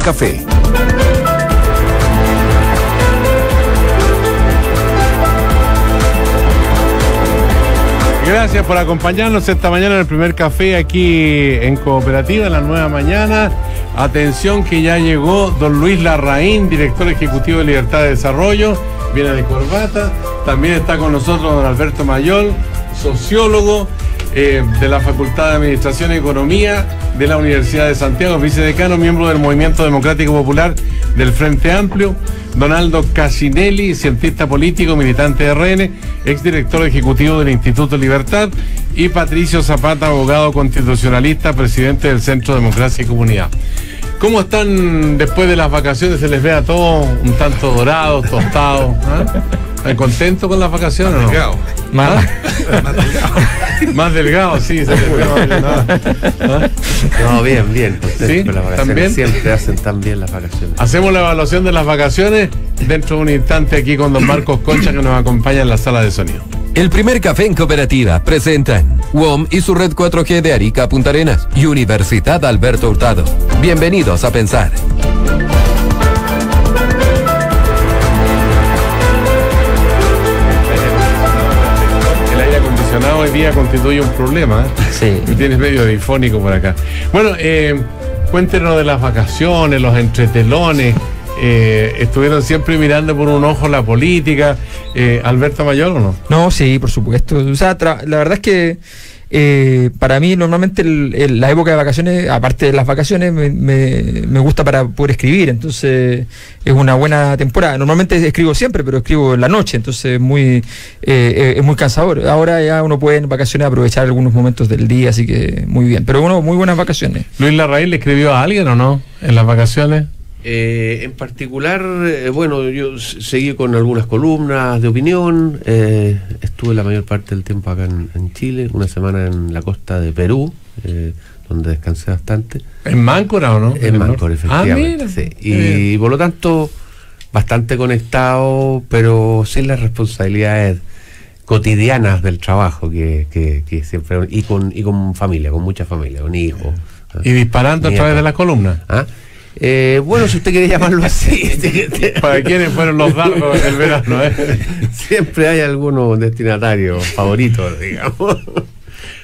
café. Gracias por acompañarnos esta mañana en el primer café aquí en Cooperativa, en la nueva mañana. Atención que ya llegó don Luis Larraín, director ejecutivo de Libertad de Desarrollo, viene de corbata. También está con nosotros don Alberto Mayol, sociólogo de la Facultad de Administración y Economía de la Universidad de Santiago, vicedecano, miembro del Movimiento Democrático Popular del Frente Amplio. Donaldo Casinelli, cientista político, militante de RN, exdirector ejecutivo del Instituto Libertad, y Patricio Zapata, abogado constitucionalista, presidente del Centro Democracia y Comunidad. ¿Cómo están después de las vacaciones? Se les ve a todos un tanto dorados, tostados. ¿Están contentos con las vacaciones o no? Delgado. Más delgado. Más delgado, sí. Se les ve más delgado. No, bien. ¿Sí? Las vacaciones ¿También? siempre hacen tan bien las vacaciones. Hacemos la evaluación de las vacaciones dentro de un instante aquí con don Marcos Concha, que nos acompaña en la sala de sonido. El primer café en Cooperativa presentan WOM y su red 4G de Arica a Punta Arenas y Universidad Alberto Hurtado. Bienvenidos a Pensar. El aire acondicionado hoy día constituye un problema, ¿eh? Sí. Y tienes medio difónico por acá. Bueno, cuéntenos de las vacaciones, los entretelones. Estuvieron siempre mirando por un ojo la política. ¿Alberto Mayol o no? No, sí, por supuesto. O sea, la verdad es que para mí normalmente la época de vacaciones, aparte de las vacaciones, me gusta para poder escribir. Entonces es una buena temporada. Normalmente escribo siempre, pero escribo en la noche, entonces es muy cansador. Ahora ya uno puede en vacaciones aprovechar algunos momentos del día, así que muy bien. Pero bueno, muy buenas vacaciones. ¿Luis Larraín le escribió a alguien o no en las vacaciones? En particular, bueno, yo seguí con algunas columnas de opinión. Estuve la mayor parte del tiempo acá en Chile, una semana en la costa de Perú, donde descansé bastante. ¿En Máncora o no? En Máncora, efectivamente. Mira, sí. Y por lo tanto, bastante conectado, pero sin las responsabilidades cotidianas del trabajo que siempre, y con familia, con mucha familia, con hijos. Y disparando a través de las columnas. Bueno, si usted quiere llamarlo así. ¿Para quiénes fueron los dardos del verano? Siempre hay algunos destinatarios favoritos, digamos.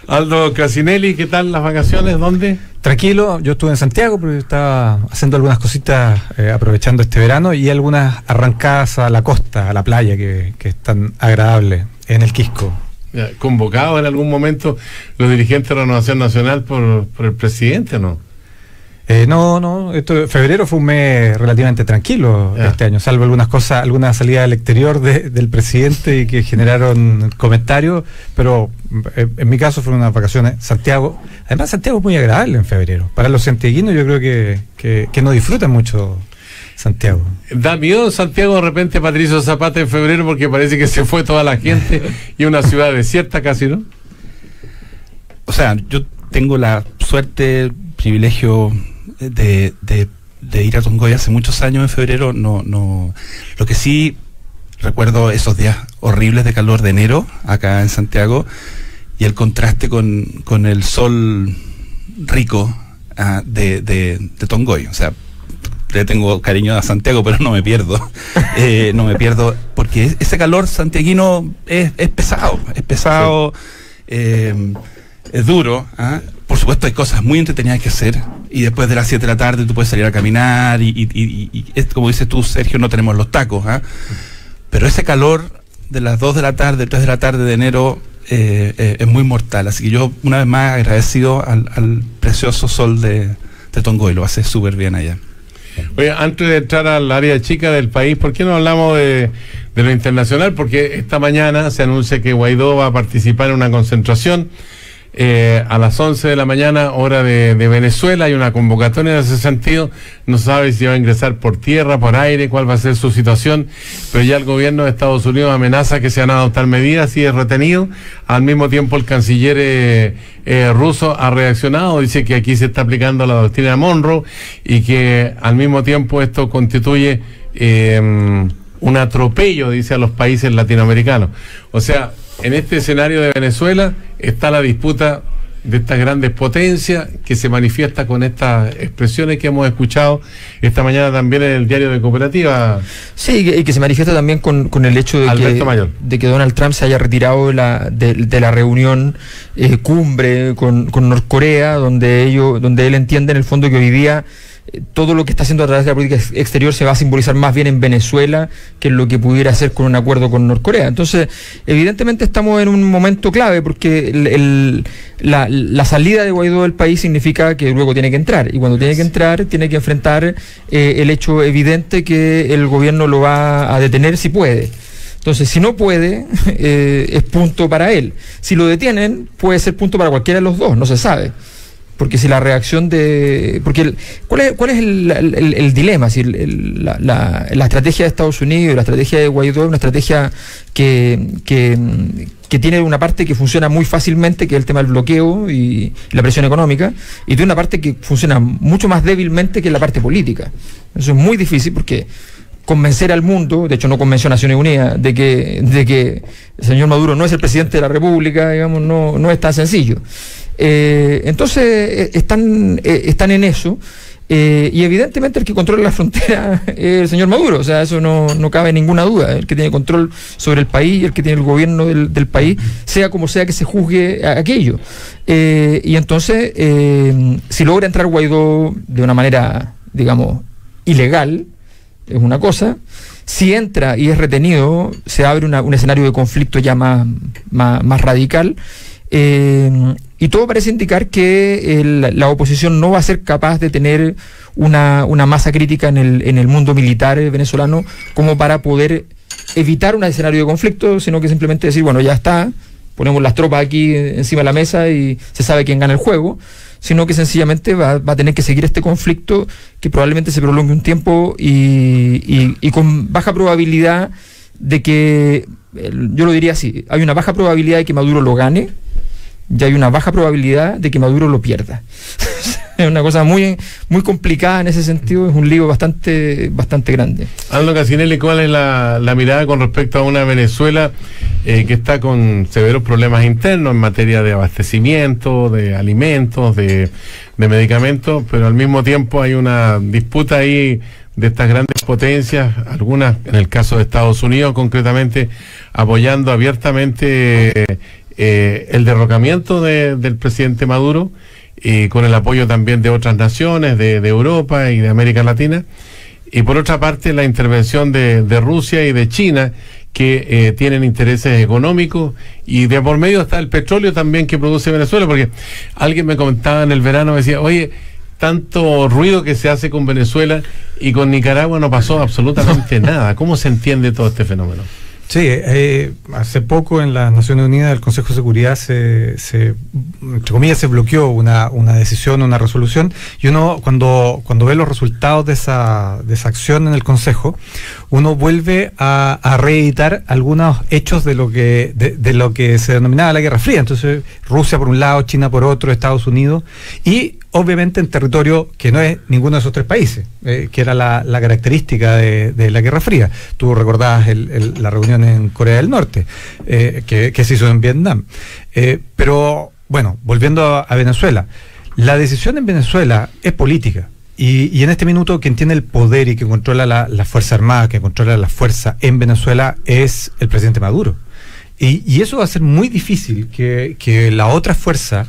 Aldo Casinelli, ¿qué tal las vacaciones? ¿Dónde? Tranquilo, yo estuve en Santiago, pero estaba haciendo algunas cositas aprovechando este verano, y algunas arrancadas a la costa, a la playa, que es tan agradable, en el Quisco. ¿Convocados en algún momento los dirigentes de Renovación Nacional por el presidente o no? No, febrero fue un mes relativamente tranquilo este año, salvo algunas cosas, algunas salidas al exterior del presidente y que generaron comentarios, pero en mi caso fueron unas vacaciones. Santiago, además Santiago es muy agradable en febrero. Para los santiaguinos yo creo que no disfrutan mucho Santiago. ¿Da miedo Santiago de repente, Patricio Zapata, en febrero, porque parece que se fue toda la gente y una ciudad desierta casi, ¿no? O sea, yo tengo la suerte, privilegio de ir a Tongoy hace muchos años en febrero. No. Lo que sí recuerdo esos días horribles de calor de enero acá en Santiago, y el contraste con el sol rico de Tongoy. O sea, le tengo cariño a Santiago, pero no me pierdo. No me pierdo, porque ese calor santiaguino es pesado. Sí. Es duro. Por supuesto hay cosas muy entretenidas que hacer, y después de las 7 de la tarde tú puedes salir a caminar y como dices tú, Sergio, no tenemos los tacos, pero ese calor de las 2 de la tarde, 3 de la tarde de enero es muy mortal. Así que yo una vez más agradecido al precioso sol de Tongoy, lo hace súper bien allá. Oye, antes de entrar al área chica del país, ¿por qué no hablamos de lo internacional? Porque esta mañana se anuncia que Guaidó va a participar en una concentración a las 11 de la mañana, hora de Venezuela. Hay una convocatoria en ese sentido. No sabe si va a ingresar por tierra, por aire, cuál va a ser su situación, pero ya el gobierno de Estados Unidos amenaza que se van a adoptar medidas y es retenido. Al mismo tiempo el canciller ruso ha reaccionado, dice que aquí se está aplicando la doctrina Monroe y que al mismo tiempo esto constituye un atropello, dice, a los países latinoamericanos. O sea, en este escenario de Venezuela está la disputa de estas grandes potencias, que se manifiesta con estas expresiones que hemos escuchado esta mañana también en el diario de Cooperativa. Sí, y que se manifiesta también con el hecho de que Donald Trump se haya retirado de la reunión cumbre con Norcorea, donde él entiende en el fondo que hoy día todo lo que está haciendo a través de la política exterior se va a simbolizar más bien en Venezuela que en lo que pudiera hacer con un acuerdo con Norcorea. Entonces, evidentemente estamos en un momento clave, porque la salida de Guaidó del país significa que luego tiene que entrar, y cuando tiene que entrar tiene que enfrentar el hecho evidente que el gobierno lo va a detener si puede. Entonces, si no puede, es punto para él. Si lo detienen, puede ser punto para cualquiera de los dos, no se sabe. Porque si la reacción ¿cuál es el dilema? Si la estrategia de Estados Unidos, la estrategia de Guaidó es una estrategia que tiene una parte que funciona muy fácilmente, que es el tema del bloqueo y la presión económica, y tiene una parte que funciona mucho más débilmente, que es la parte política. Eso es muy difícil, porque convencer al mundo, de hecho no convenció a Naciones Unidas, de que el señor Maduro no es el presidente de la República, digamos, no es tan sencillo. Entonces están en eso, y evidentemente el que controla la frontera es el señor Maduro, o sea, eso no cabe ninguna duda, el que tiene control sobre el país y el que tiene el gobierno del país, sea como sea que se juzgue aquello. Y entonces, si logra entrar Guaidó de una manera, digamos, ilegal, es una cosa. Si entra y es retenido, se abre un escenario de conflicto ya más radical. Y todo parece indicar que la oposición no va a ser capaz de tener una masa crítica en el mundo militar venezolano como para poder evitar un escenario de conflicto, sino que simplemente decir, bueno, ya está, ponemos las tropas aquí encima de la mesa y se sabe quién gana el juego, sino que sencillamente va a tener que seguir este conflicto, que probablemente se prolongue un tiempo y con baja probabilidad de que, yo lo diría así, hay una baja probabilidad de que Maduro lo gane, y hay una baja probabilidad de que Maduro lo pierda. Es una cosa muy complicada en ese sentido, es un lío bastante grande. Aldo Cassinelli, ¿cuál es la mirada con respecto a una Venezuela que está con severos problemas internos en materia de abastecimiento, de alimentos, de medicamentos, pero al mismo tiempo hay una disputa ahí de estas grandes potencias, algunas, en el caso de Estados Unidos concretamente, apoyando abiertamente el derrocamiento del presidente Maduro, y con el apoyo también de otras naciones de Europa y de América Latina, y por otra parte la intervención de Rusia y de China, que tienen intereses económicos, y de por medio está el petróleo también que produce Venezuela, porque alguien me comentaba en el verano, me decía, oye, tanto ruido que se hace con Venezuela y con Nicaragua no pasó absolutamente nada. ¿Cómo se entiende todo este fenómeno? Sí, hace poco en las Naciones Unidas el Consejo de Seguridad entre comillas se bloqueó una decisión, una resolución, y uno cuando ve los resultados de esa acción en el Consejo, uno vuelve a reeditar algunos hechos de lo que se denominaba la Guerra Fría. Entonces, Rusia por un lado, China por otro, Estados Unidos, y obviamente en territorio que no es ninguno de esos tres países, que era la característica de la Guerra Fría. Tú recordabas la reunión en Corea del Norte, que se hizo en Vietnam. Pero, bueno, volviendo a Venezuela, la decisión en Venezuela es política. Y en este minuto quien tiene el poder y que controla la Fuerza Armada, que controla la fuerza en Venezuela, es el presidente Maduro. Y eso va a ser muy difícil que la otra fuerza,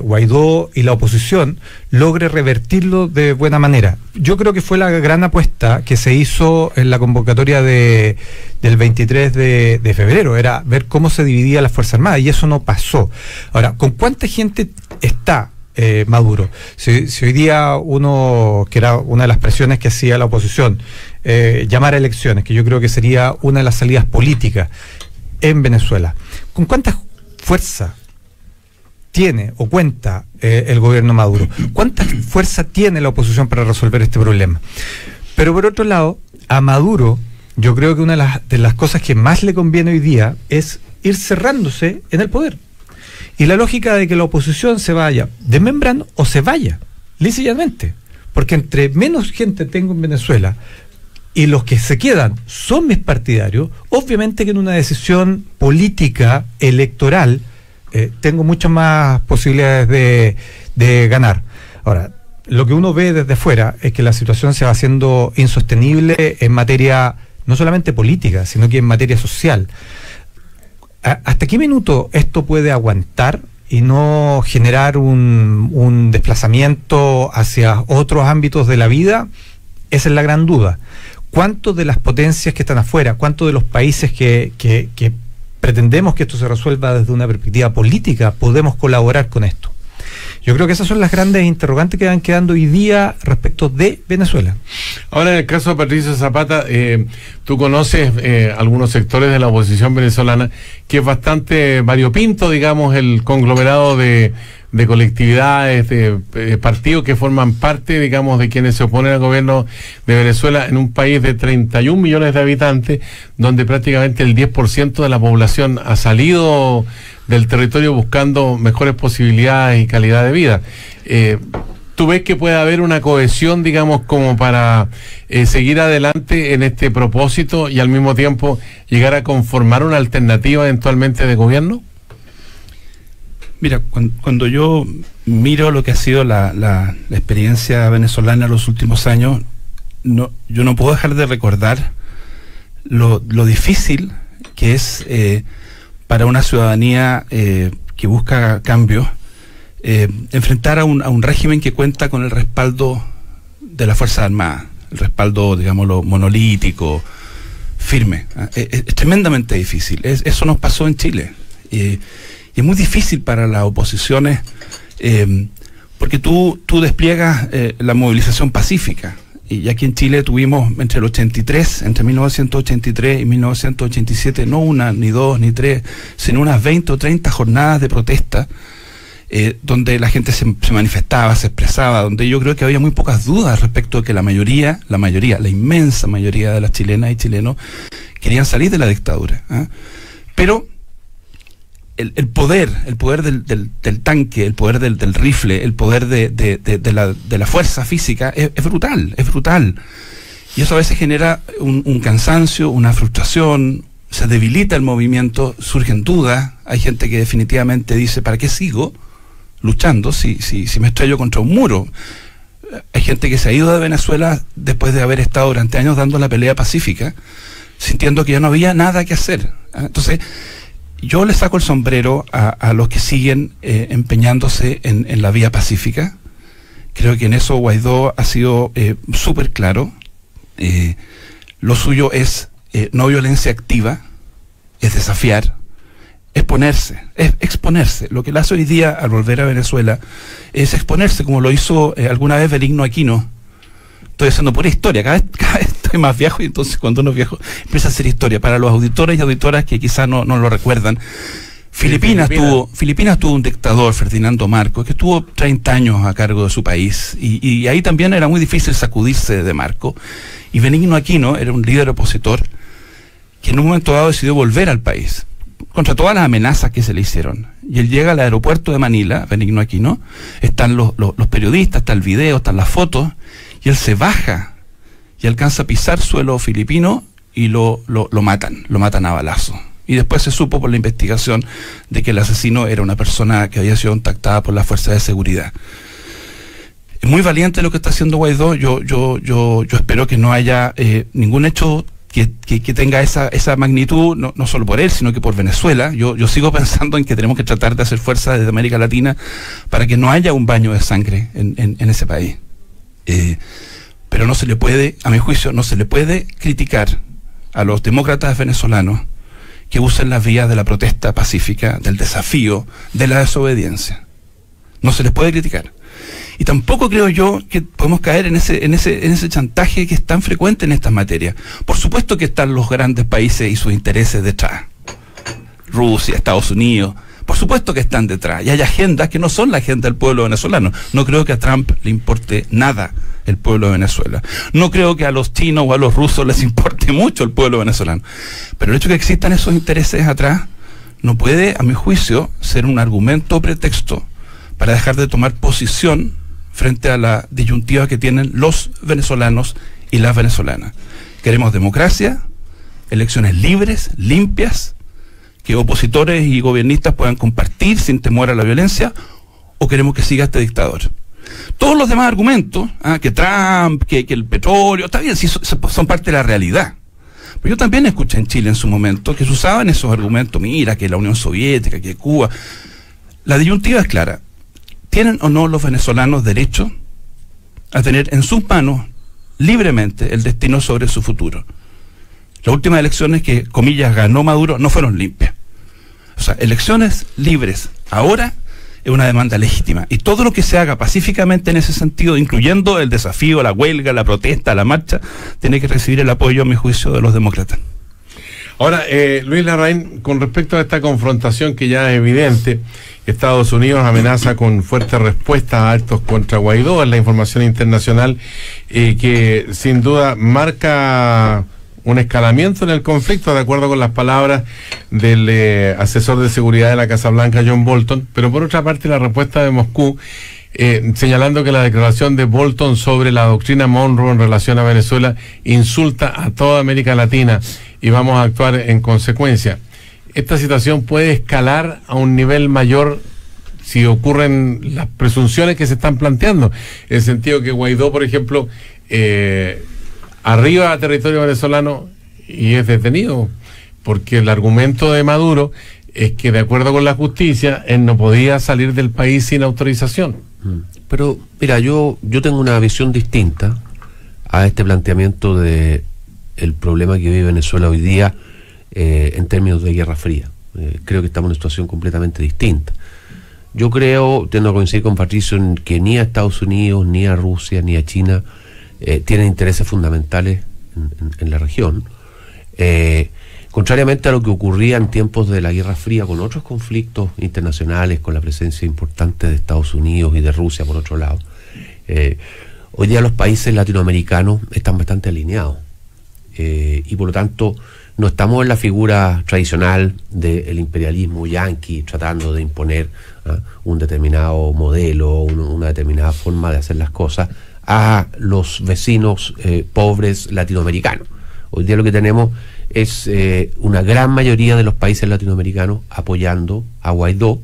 Guaidó y la oposición, logre revertirlo de buena manera. Yo creo que fue la gran apuesta que se hizo en la convocatoria del 23 de febrero, era ver cómo se dividía la Fuerza Armada, y eso no pasó. Ahora, ¿con cuánta gente está Maduro? Si hoy día que era una de las presiones que hacía la oposición, llamar a elecciones, que yo creo que sería una de las salidas políticas en Venezuela, ¿con cuánta fuerza tiene o cuenta el gobierno Maduro? ¿Cuánta fuerza tiene la oposición para resolver este problema? Pero por otro lado, a Maduro, yo creo que una de las cosas que más le conviene hoy día es ir cerrándose en el poder. Y la lógica de que la oposición se vaya desmembrando o se vaya, lícitamente. Porque entre menos gente tengo en Venezuela y los que se quedan son mis partidarios, obviamente que en una decisión política, electoral, tengo muchas más posibilidades de ganar. Ahora, lo que uno ve desde fuera es que la situación se va haciendo insostenible en materia no solamente política, sino que en materia social. ¿Hasta qué minuto esto puede aguantar y no generar un desplazamiento hacia otros ámbitos de la vida? Esa es la gran duda. ¿Cuántos de las potencias que están afuera, cuántos de los países que pretendemos que esto se resuelva desde una perspectiva política podemos colaborar con esto? Yo creo que esas son las grandes interrogantes que van quedando hoy día respecto de Venezuela. Ahora, en el caso de Patricio Zapata, tú conoces algunos sectores de la oposición venezolana, que es bastante variopinto, digamos, el conglomerado de colectividades, de partidos que forman parte, digamos, de quienes se oponen al gobierno de Venezuela en un país de 31 millones de habitantes, donde prácticamente el 10% de la población ha salido del territorio buscando mejores posibilidades y calidad de vida. ¿Tú ves que puede haber una cohesión, digamos, como para seguir adelante en este propósito y al mismo tiempo llegar a conformar una alternativa eventualmente de gobierno? Mira, cuando yo miro lo que ha sido la experiencia venezolana en los últimos años, yo no puedo dejar de recordar lo difícil que es para una ciudadanía que busca cambios, enfrentar a un régimen que cuenta con el respaldo de las Fuerzas Armadas, el respaldo, digámoslo, monolítico, firme. Es tremendamente difícil. Eso nos pasó en Chile. Y es muy difícil para las oposiciones, porque tú despliegas la movilización pacífica. Y aquí en Chile tuvimos entre 1983 y 1987, no una, ni dos, ni tres, sino unas 20 o 30 jornadas de protesta, donde la gente se manifestaba, se expresaba, donde yo creo que había muy pocas dudas respecto de que la inmensa mayoría de las chilenas y chilenos querían salir de la dictadura. Pero el poder del tanque, el poder del rifle, el poder de la fuerza física es brutal. Y eso a veces genera un cansancio, una frustración, se debilita el movimiento, surgen dudas. Hay gente que definitivamente dice, ¿para qué sigo luchando si me estrello contra un muro? Hay gente que se ha ido de Venezuela después de haber estado durante años dando la pelea pacífica, sintiendo que ya no había nada que hacer. Entonces, yo le saco el sombrero a los que siguen empeñándose en la vía pacífica. Creo que en eso Guaidó ha sido súper claro. Lo suyo es no violencia activa, es desafiar, es exponerse. Lo que él hace hoy día al volver a Venezuela es exponerse, como lo hizo alguna vez Benigno Aquino. Estoy haciendo pura historia, cada vez estoy más viejo, y entonces cuando uno es viejo empieza a hacer historia. Para los auditores y auditoras que quizás no lo recuerdan, Filipinas tuvo un dictador, Ferdinando Marcos, que estuvo 30 años a cargo de su país, y ahí también era muy difícil sacudirse de Marcos. Y Benigno Aquino era un líder opositor que en un momento dado decidió volver al país, contra todas las amenazas que se le hicieron. Y él llega al aeropuerto de Manila, Benigno Aquino, están los periodistas, está el video, están las fotos, y él se baja y alcanza a pisar suelo filipino y lo matan a balazo. Y después se supo por la investigación de que el asesino era una persona que había sido contactada por las fuerzas de seguridad. Es muy valiente lo que está haciendo Guaidó. Yo espero que no haya ningún hecho que tenga esa magnitud, no solo por él, sino que por Venezuela. Yo sigo pensando en que tenemos que tratar de hacer fuerza desde América Latina para que no haya un baño de sangre en ese país. Pero no se le puede, a mi juicio, no se le puede criticar a los demócratas venezolanos que usen las vías de la protesta pacífica, del desafío, de la desobediencia. No se les puede criticar. Y tampoco creo yo que podemos caer en ese chantaje que es tan frecuente en estas materias. Por supuesto que están los grandes países y sus intereses detrás. Rusia, Estados Unidos, por supuesto que están detrás. Y hay agendas que no son la agenda del pueblo venezolano. No creo que a Trump le importe nada el pueblo de Venezuela. No creo que a los chinos o a los rusos les importe mucho el pueblo venezolano. Pero el hecho de que existan esos intereses atrás no puede, a mi juicio, ser un argumento o pretexto para dejar de tomar posición frente a la disyuntiva que tienen los venezolanos y las venezolanas. Queremos democracia, elecciones libres, limpias, que opositores y gobiernistas puedan compartir sin temor a la violencia, o queremos que siga este dictador? Todos los demás argumentos, que Trump, que el petróleo, está bien, sí, son parte de la realidad. Pero yo también escuché en Chile en su momento que se usaban esos argumentos, mira, que la Unión Soviética, que Cuba. La disyuntiva es clara. ¿Tienen o no los venezolanos derecho a tener en sus manos libremente el destino sobre su futuro? Las últimas elecciones que, comillas, ganó Maduro no fueron limpias. O sea, elecciones libres ahora es una demanda legítima. Y todo lo que se haga pacíficamente en ese sentido, incluyendo el desafío, la huelga, la protesta, la marcha, tiene que recibir el apoyo, a mi juicio, de los demócratas. Ahora, Luis Larraín, con respecto a esta confrontación que ya es evidente, Estados Unidos amenaza con fuertes respuestas a actos contra Guaidó, es la información internacional que sin duda marca un escalamiento en el conflicto, de acuerdo con las palabras del asesor de seguridad de la Casa Blanca, John Bolton, pero por otra parte la respuesta de Moscú, señalando que la declaración de Bolton sobre la doctrina Monroe en relación a Venezuela insulta a toda América Latina y vamos a actuar en consecuencia. Esta situación puede escalar a un nivel mayor si ocurren las presunciones que se están planteando, en el sentido que Guaidó, por ejemplo, arriba a territorio venezolano y es detenido, porque el argumento de Maduro es que, de acuerdo con la justicia, él no podía salir del país sin autorización. Pero mira, yo tengo una visión distinta a este planteamiento de el problema que vive Venezuela hoy día en términos de Guerra Fría. Creo que estamos en una situación completamente distinta. Yo creo, tengo que coincidir con Patricio, en que ni a Estados Unidos, ni a Rusia, ni a China tienen intereses fundamentales en la región. Contrariamente a lo que ocurría en tiempos de la Guerra Fría con otros conflictos internacionales, con la presencia importante de Estados Unidos y de Rusia por otro lado, hoy día los países latinoamericanos están bastante alineados y por lo tanto no estamos en la figura tradicional del imperialismo yanqui tratando de imponer un determinado modelo, una determinada forma de hacer las cosas a los vecinos pobres latinoamericanos. Hoy día lo que tenemos es una gran mayoría de los países latinoamericanos apoyando a Guaidó.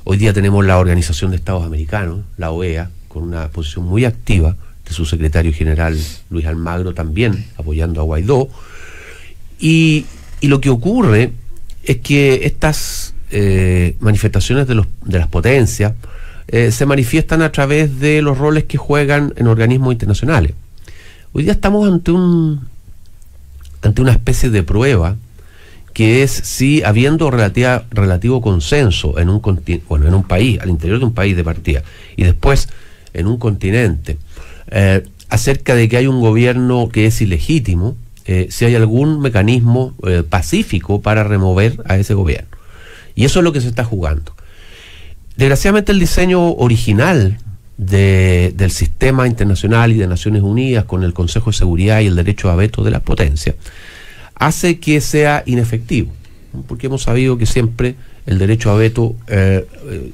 Hoy día tenemos la Organización de Estados Americanos, la OEA, con una posición muy activa de su secretario general Luis Almagro también apoyando a Guaidó. Y lo que ocurre es que estas manifestaciones de las potencias se manifiestan a través de los roles que juegan en organismos internacionales. Hoy día estamos ante una especie de prueba que es si, habiendo relativo consenso en un país, al interior de un país de partida, y después en un continente, acerca de que hay un gobierno que es ilegítimo, si hay algún mecanismo pacífico para remover a ese gobierno. Y eso es lo que se está jugando. Desgraciadamente el diseño original del sistema internacional y de Naciones Unidas, con el Consejo de Seguridad y el derecho a veto de las potencias, hace que sea inefectivo, porque hemos sabido que siempre el derecho a veto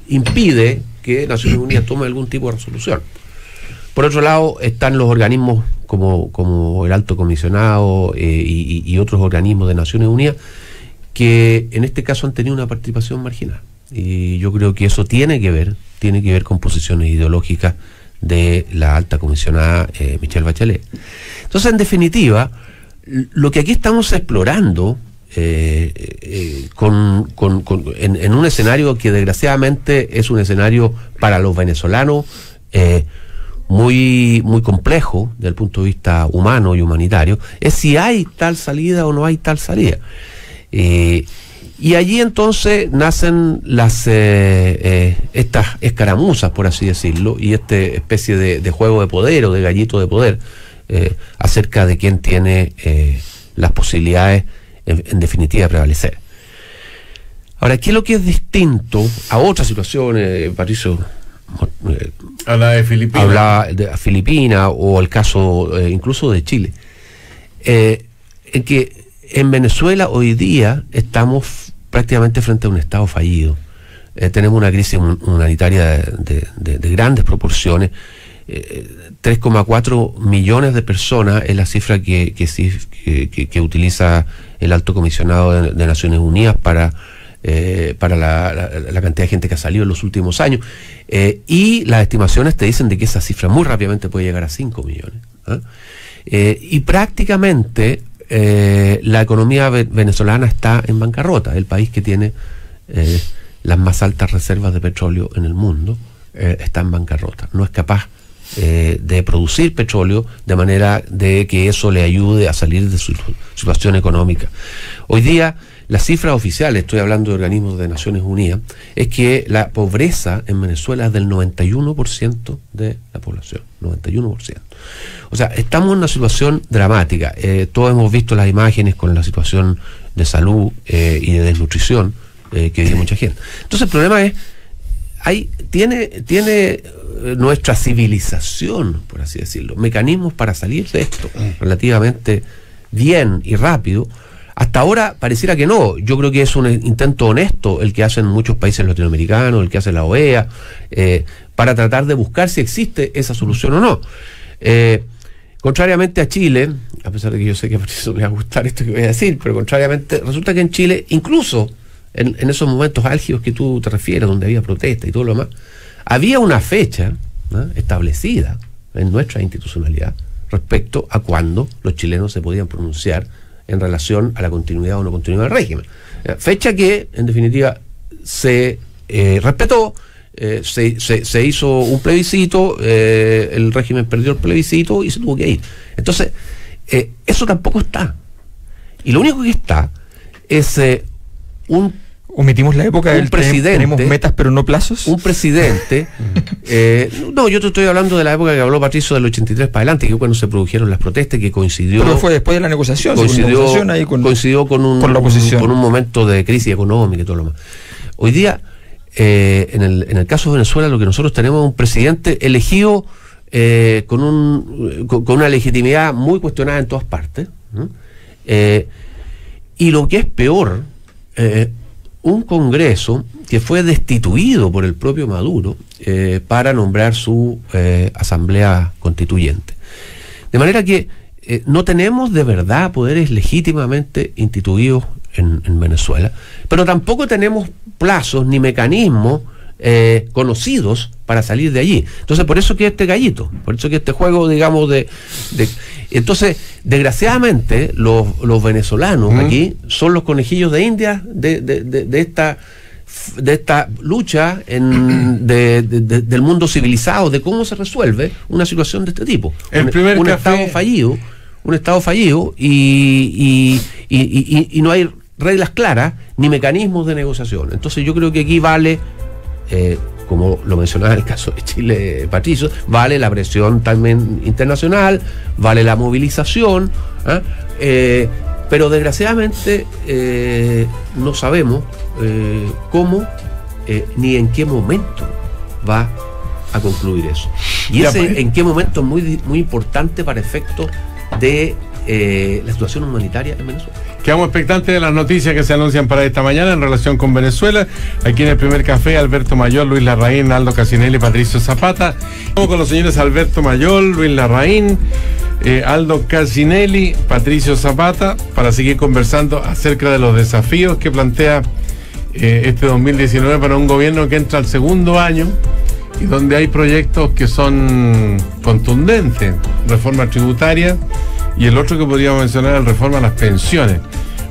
impide que Naciones Unidas tome algún tipo de resolución. Por otro lado están los organismos como el Alto Comisionado y otros organismos de Naciones Unidas que en este caso han tenido una participación marginal. Y yo creo que eso tiene que ver con posiciones ideológicas de la alta comisionada Michelle Bachelet. Entonces, en definitiva, lo que aquí estamos explorando en un escenario que desgraciadamente es un escenario para los venezolanos muy complejo desde el punto de vista humano y humanitario, es si hay tal salida o no hay tal salida. Y allí entonces nacen estas escaramuzas, por así decirlo, y esta especie de juego de poder o de gallito de poder acerca de quién tiene las posibilidades en definitiva de prevalecer. Ahora, ¿qué es lo que es distinto a otras situaciones, Patricio? Habla de Filipinas. Habla de Filipinas o el caso incluso de Chile. En que en Venezuela hoy día estamos prácticamente frente a un Estado fallido. Tenemos una crisis humanitaria de grandes proporciones. 3,4 millones de personas es la cifra que utiliza el alto comisionado de Naciones Unidas para la cantidad de gente que ha salido en los últimos años, y las estimaciones te dicen de que esa cifra muy rápidamente puede llegar a 5 millones. Y prácticamente la economía venezolana está en bancarrota. El país que tiene las más altas reservas de petróleo en el mundo está en bancarrota. No es capaz de producir petróleo de manera de que eso le ayude a salir de su situación económica. Hoy día, las cifras oficiales, estoy hablando de organismos de Naciones Unidas, es que la pobreza en Venezuela es del 91% de la población. 91%. O sea, estamos en una situación dramática. Todos hemos visto las imágenes con la situación de salud y de desnutrición que vive mucha gente. Entonces el problema es, tiene nuestra civilización, por así decirlo, mecanismos para salir de esto relativamente bien y rápido. Hasta ahora pareciera que no. Yo creo que es un intento honesto el que hacen muchos países latinoamericanos, el que hace la OEA, para tratar de buscar si existe esa solución o no. Contrariamente a Chile, a pesar de que yo sé que a Patricio le va a gustar esto que voy a decir, pero contrariamente, resulta que en Chile, incluso en esos momentos álgidos que tú te refieres, donde había protesta y todo lo demás, había una fecha, ¿no?, establecida en nuestra institucionalidad respecto a cuándo los chilenos se podían pronunciar en relación a la continuidad o no continuidad del régimen. Fecha que, en definitiva, se respetó, se hizo un plebiscito, el régimen perdió el plebiscito y se tuvo que ir. Entonces, eso tampoco está. Y lo único que está es omitimos la época del presidente, tenemos metas pero no plazos. Un presidente. No, yo te estoy hablando de la época que habló Patricio, del 83 para adelante, que cuando se produjeron las protestas, que coincidió. Pero fue después de la negociación. Coincidió con la oposición, con un momento de crisis económica y todo lo más. Hoy día, en el caso de Venezuela, lo que nosotros tenemos es un presidente elegido con una legitimidad muy cuestionada en todas partes, ¿no? Y lo que es peor, un Congreso que fue destituido por el propio Maduro para nombrar su asamblea constituyente. De manera que no tenemos de verdad poderes legítimamente instituidos en Venezuela, pero tampoco tenemos plazos ni mecanismos conocidos para salir de allí. Entonces, por eso que este gallito, por eso que este juego, digamos, entonces, desgraciadamente, los venezolanos aquí son los conejillos de India de esta lucha del mundo civilizado, de cómo se resuelve una situación de este tipo. Un Estado fallido y no hay reglas claras ni mecanismos de negociación. Entonces yo creo que aquí vale, como lo mencionaba en el caso de Chile, Patricio, vale la presión también internacional, vale la movilización, pero desgraciadamente no sabemos cómo ni en qué momento va a concluir eso. Y en qué momento es muy importante para efectos de la situación humanitaria en Venezuela. Quedamos expectantes de las noticias que se anuncian para esta mañana en relación con Venezuela. Aquí en el primer café, Alberto Mayol, Luis Larraín, Aldo Casinelli y Patricio Zapata. Vamos con los señores Alberto Mayol, Luis Larraín, Aldo Casinelli, Patricio Zapata, para seguir conversando acerca de los desafíos que plantea este 2019 para un gobierno que entra al segundo año y donde hay proyectos que son contundentes. Reforma tributaria. Y el otro que podríamos mencionar es la reforma a las pensiones.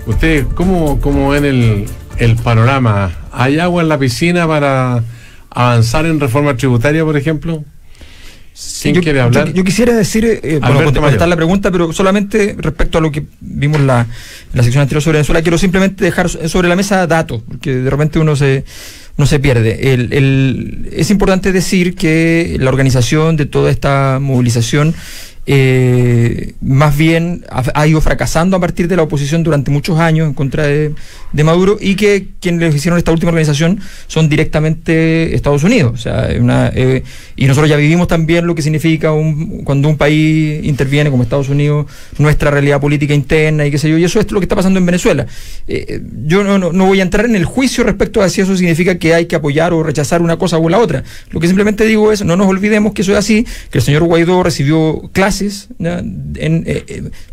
¿Ustedes cómo ven el panorama? ¿Hay agua en la piscina para avanzar en reforma tributaria, por ejemplo? ¿Quién quiere hablar? Yo quisiera decir, contestar la pregunta, pero solamente respecto a lo que vimos en la sección anterior sobre Venezuela, quiero simplemente dejar sobre la mesa datos, porque de repente uno se pierde. Es importante decir que la organización de toda esta movilización más bien ha ido fracasando a partir de la oposición durante muchos años en contra de Maduro, y que quienes les hicieron esta última organización son directamente Estados Unidos. O sea, y nosotros ya vivimos también lo que significa cuando un país interviene como Estados Unidos, nuestra realidad política interna y qué sé yo, y eso es lo que está pasando en Venezuela. Yo no voy a entrar en el juicio respecto a si eso significa que hay que apoyar o rechazar una cosa o la otra. Lo que simplemente digo es, no nos olvidemos que eso es así, que el señor Guaidó recibió clases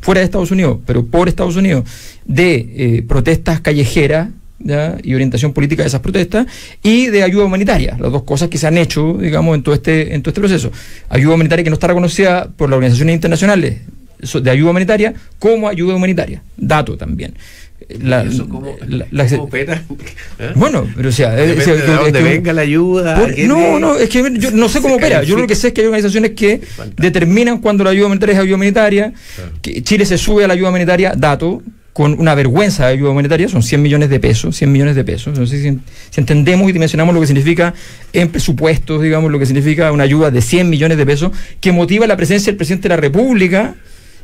fuera de Estados Unidos, pero por Estados Unidos, de protestas callejeras, ¿ya?, y orientación política de esas protestas, y de ayuda humanitaria, las dos cosas que se han hecho, digamos, en todo este proceso. Ayuda humanitaria que no está reconocida por las organizaciones internacionales de ayuda humanitaria como ayuda humanitaria. Dato también. ¿Cómo opera? Bueno, pero o sea, depende de dónde venga la ayuda. Es que yo no sé cómo opera. Yo lo que sé es que hay organizaciones que determinan cuando la ayuda humanitaria es ayuda humanitaria. Claro. Que Chile se sube a la ayuda humanitaria, dato, con una vergüenza de ayuda humanitaria, son 100 millones de pesos. No sé si entendemos y dimensionamos lo que significa en presupuestos, digamos, lo que significa una ayuda de 100 millones de pesos, que motiva la presencia del presidente de la República,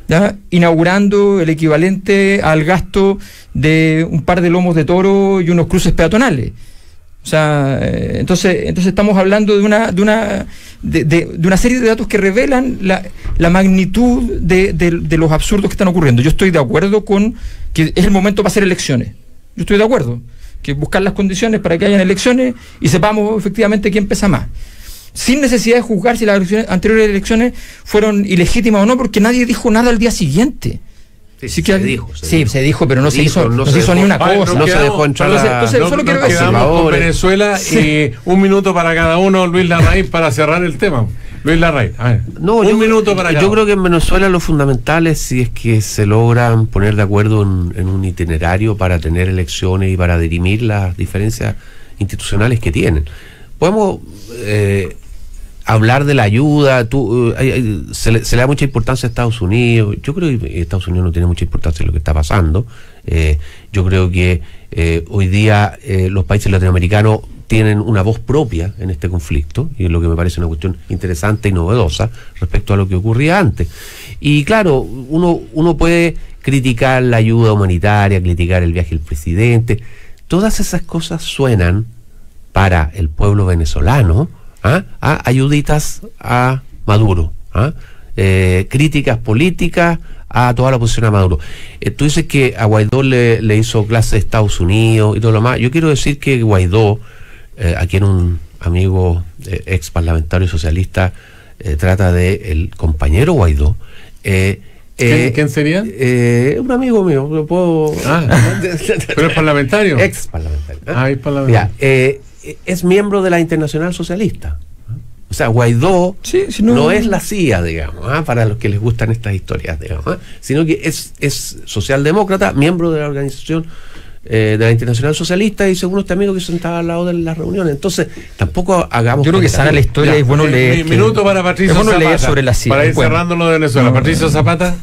¿ya?, inaugurando el equivalente al gasto de un par de lomos de toro y unos cruces peatonales. O sea, entonces estamos hablando de una serie de datos que revelan la magnitud de los absurdos que están ocurriendo. Yo estoy de acuerdo con que es el momento para hacer elecciones. Yo estoy de acuerdo que buscar las condiciones para que hayan elecciones y sepamos efectivamente quién pesa más, sin necesidad de juzgar si las anteriores elecciones fueron ilegítimas o no, porque nadie dijo nada al día siguiente. Se dijo, pero no se hizo ni una cosa. No se dejó entrar. Entonces, solo quiero decir, quedamos con Venezuela y un minuto para cada uno, Luis Larraín, para cerrar el tema. Luis Larraín, a ver, minuto para cada uno. Yo creo que en Venezuela lo fundamental es si es que se logran poner de acuerdo en un itinerario para tener elecciones y para dirimir las diferencias institucionales que tienen. Podemos hablar de la ayuda, se le da mucha importancia a Estados Unidos. Yo creo que Estados Unidos no tiene mucha importancia en lo que está pasando. Yo creo que hoy día los países latinoamericanos tienen una voz propia en este conflicto, y es lo que me parece una cuestión interesante y novedosa respecto a lo que ocurría antes. Y claro, uno puede criticar la ayuda humanitaria, criticar el viaje del presidente. Todas esas cosas suenan para el pueblo venezolano a ayuditas a Maduro, críticas políticas a toda la oposición a Maduro. Tú dices que a Guaidó le hizo clase de Estados Unidos y todo lo más. Yo quiero decir que Guaidó, a quien un amigo ex parlamentario socialista trata de el compañero Guaidó, ¿Quién sería? Un amigo mío, lo puedo... ¿Pero es parlamentario? Ex parlamentario. Es parlamentario. Es miembro de la Internacional Socialista. O sea, Guaidó no es la CIA, digamos, para los que les gustan estas historias, digamos, sino que es socialdemócrata, miembro de la organización de la Internacional Socialista, y según este amigo que se sentaba al lado de las reuniones. Entonces, tampoco hagamos... Yo creo que sana la historia, es bueno leer... Minuto para Patricio Zapata, leer sobre la CIA. Para ir cerrando lo de Venezuela. Patricio Zapata.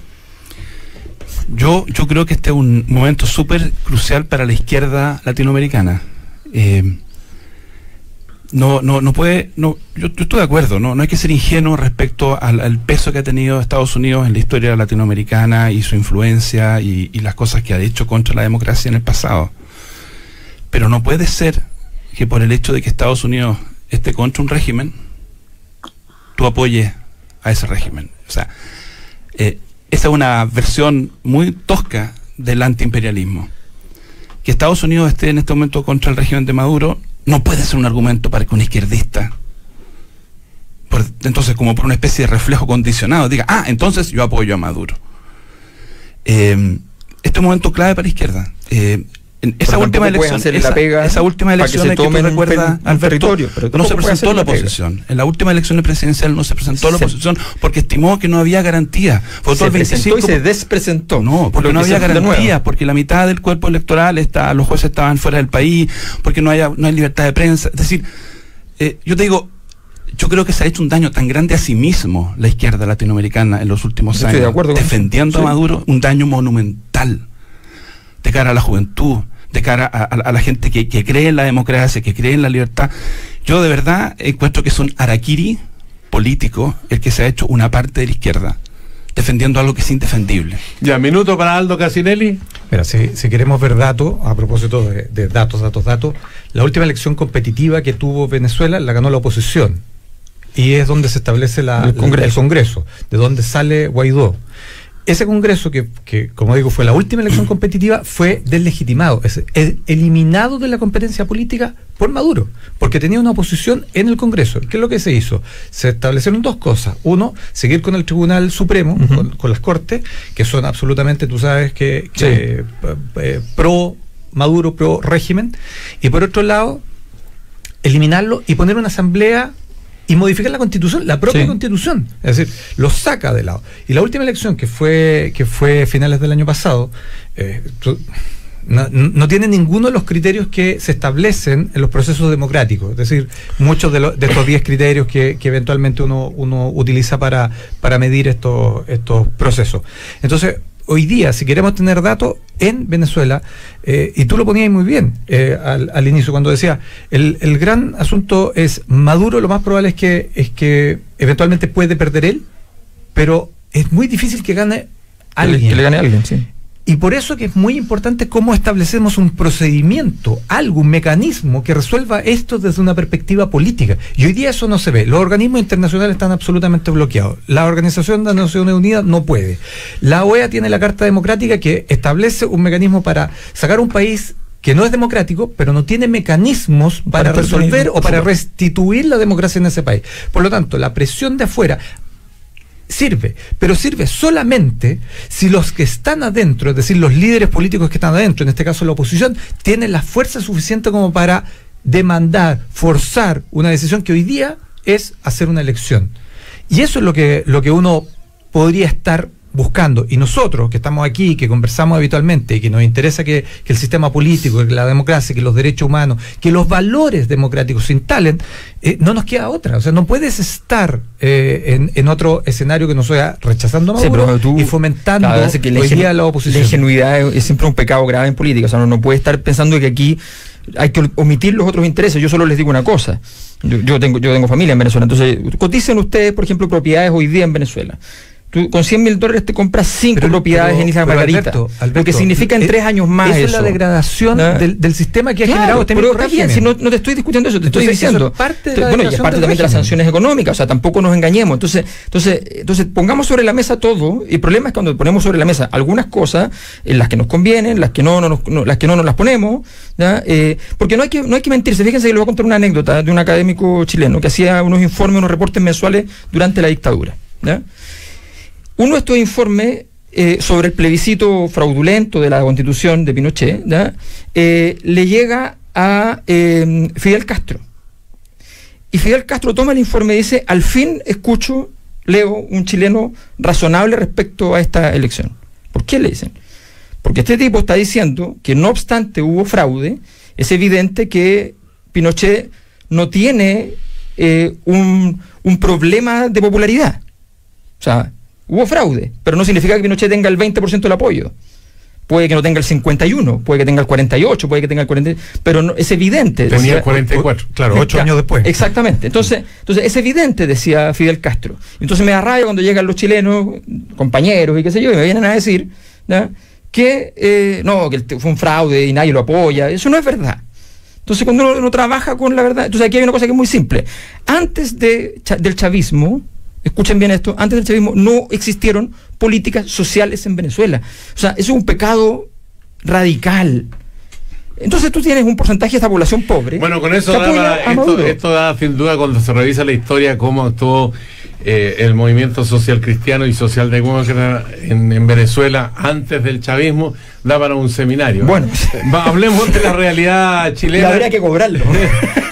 Yo creo que este es un momento súper crucial para la izquierda latinoamericana. Yo estoy de acuerdo, no hay que ser ingenuo respecto al peso que ha tenido Estados Unidos en la historia latinoamericana y su influencia y las cosas que ha hecho contra la democracia en el pasado. Pero no puede ser que por el hecho de que Estados Unidos esté contra un régimen, tú apoyes a ese régimen. O sea, esa es una versión muy tosca del antiimperialismo. Que Estados Unidos esté en este momento contra el régimen de Maduro no puede ser un argumento para que un izquierdista, entonces como por una especie de reflejo condicionado, diga, entonces yo apoyo a Maduro. Este es un momento clave para la izquierda. Esa última elección que tú recuerdas, Alberto, no se presentó la oposición. En la última elección presidencial no se presentó la oposición porque estimó que no había garantía. Se presentó y se despresentó. No, porque no había garantía, porque la mitad del cuerpo electoral los jueces estaban fuera del país, porque no hay libertad de prensa. Es decir, yo te digo, yo creo que se ha hecho un daño tan grande a sí mismo la izquierda latinoamericana en los últimos años, defendiendo a Maduro, un daño monumental de cara a la juventud, de cara a la gente que cree en la democracia, que cree en la libertad. Yo de verdad encuentro que es un harakiri político el que se ha hecho una parte de la izquierda. defendiendo algo que es indefendible. Ya, minuto para Aldo Casinelli. Mira, si queremos ver datos, a propósito de datos, la última elección competitiva que tuvo Venezuela la ganó la oposición. Y es donde se establece el Congreso, de donde sale Guaidó. Ese Congreso, que como digo, fue la última elección competitiva, fue deslegitimado, es eliminado de la competencia política por Maduro, porque tenía una oposición en el Congreso. ¿Qué es lo que se hizo? Se establecieron dos cosas. Uno, seguir con el Tribunal Supremo, con las Cortes, que son absolutamente, tú sabes, pro Maduro, pro régimen. Y por otro lado, eliminarlo y poner una asamblea y modificar la Constitución, la propia Constitución. Es decir, lo saca de lado. Y la última elección, que fue finales del año pasado, no tiene ninguno de los criterios que se establecen en los procesos democráticos. Es decir, muchos de estos 10 criterios que eventualmente uno utiliza para medir estos procesos. Entonces, hoy día, si queremos tener datos en Venezuela, y tú lo ponías muy bien al inicio, cuando decía, el gran asunto es Maduro, lo más probable es que eventualmente puede perder él, pero es muy difícil que gane alguien. Que le gane a alguien, sí. Y por eso que es muy importante cómo establecemos un procedimiento, un mecanismo que resuelva esto desde una perspectiva política. Y hoy día eso no se ve. Los organismos internacionales están absolutamente bloqueados. La Organización de las Naciones Unidas no puede. La OEA tiene la Carta Democrática que establece un mecanismo para sacar un país que no es democrático, pero no tiene mecanismos para resolver o para restituir la democracia en ese país. Por lo tanto, la presión de afuera sirve, pero sirve solamente si los que están adentro, es decir, los líderes políticos que están adentro, en este caso la oposición, tienen la fuerza suficiente como para demandar, forzar una decisión que hoy día es hacer una elección. Y eso es lo que uno podría estar buscando. Y nosotros, que estamos aquí, que conversamos habitualmente, y que nos interesa que el sistema político, que la democracia, que los derechos humanos, que los valores democráticos se instalen, no nos queda otra. O sea, no puedes estar en otro escenario que no sea rechazando a Maduro y fomentando hoy día la oposición. La ingenuidad es siempre un pecado grave en política. O sea, no puede estar pensando que aquí hay que omitir los otros intereses. Yo solo les digo una cosa. Yo tengo familia en Venezuela. Entonces, coticen ustedes, por ejemplo, propiedades hoy día en Venezuela. Tú con $100.000 te compras 5 propiedades en Isla Margarita. Alberto, lo que significa en 3 años más eso. Es la degradación del sistema que ha generado este mismo régimen. Si no te estoy discutiendo eso, te estoy diciendo. Es parte de y es parte también de las sanciones económicas, o sea, tampoco nos engañemos. Entonces pongamos sobre la mesa todo, y el problema es cuando ponemos sobre la mesa algunas cosas, en las que nos convienen, las que no nos las ponemos, porque no hay que mentirse. Fíjense que les voy a contar una anécdota de un académico chileno que hacía unos informes, unos reportes mensuales durante la dictadura. Uno de estos informes sobre el plebiscito fraudulento de la Constitución de Pinochet, le llega a Fidel Castro. Y Fidel Castro toma el informe y dice, al fin leo un chileno razonable respecto a esta elección. ¿Por qué le dicen? Porque este tipo está diciendo que no obstante hubo fraude, es evidente que Pinochet no tiene un problema de popularidad. O sea, hubo fraude, pero no significa que Pinochet tenga el 20% del apoyo. Puede que no tenga el 51, puede que tenga el 48, puede que tenga el 40, pero no, es evidente. Tenía el 44, claro, 8 años después. Exactamente. Entonces es evidente, decía Fidel Castro. Entonces me da rabia cuando llegan los chilenos, compañeros y qué sé yo, y me vienen a decir que fue un fraude y nadie lo apoya. Eso no es verdad. Entonces cuando uno trabaja con la verdad, entonces aquí hay una cosa que es muy simple. Antes del chavismo, escuchen bien esto, antes del chavismo no existieron políticas sociales en Venezuela. O sea, eso es un pecado radical. Entonces tú tienes un porcentaje de esta población pobre. Bueno, con eso esto da sin duda, cuando se revisa la historia, cómo actuó el movimiento social cristiano y socialdemócrata en Venezuela antes del chavismo, da para un seminario. Bueno, hablemos de la realidad chilena. Habría que cobrarlo.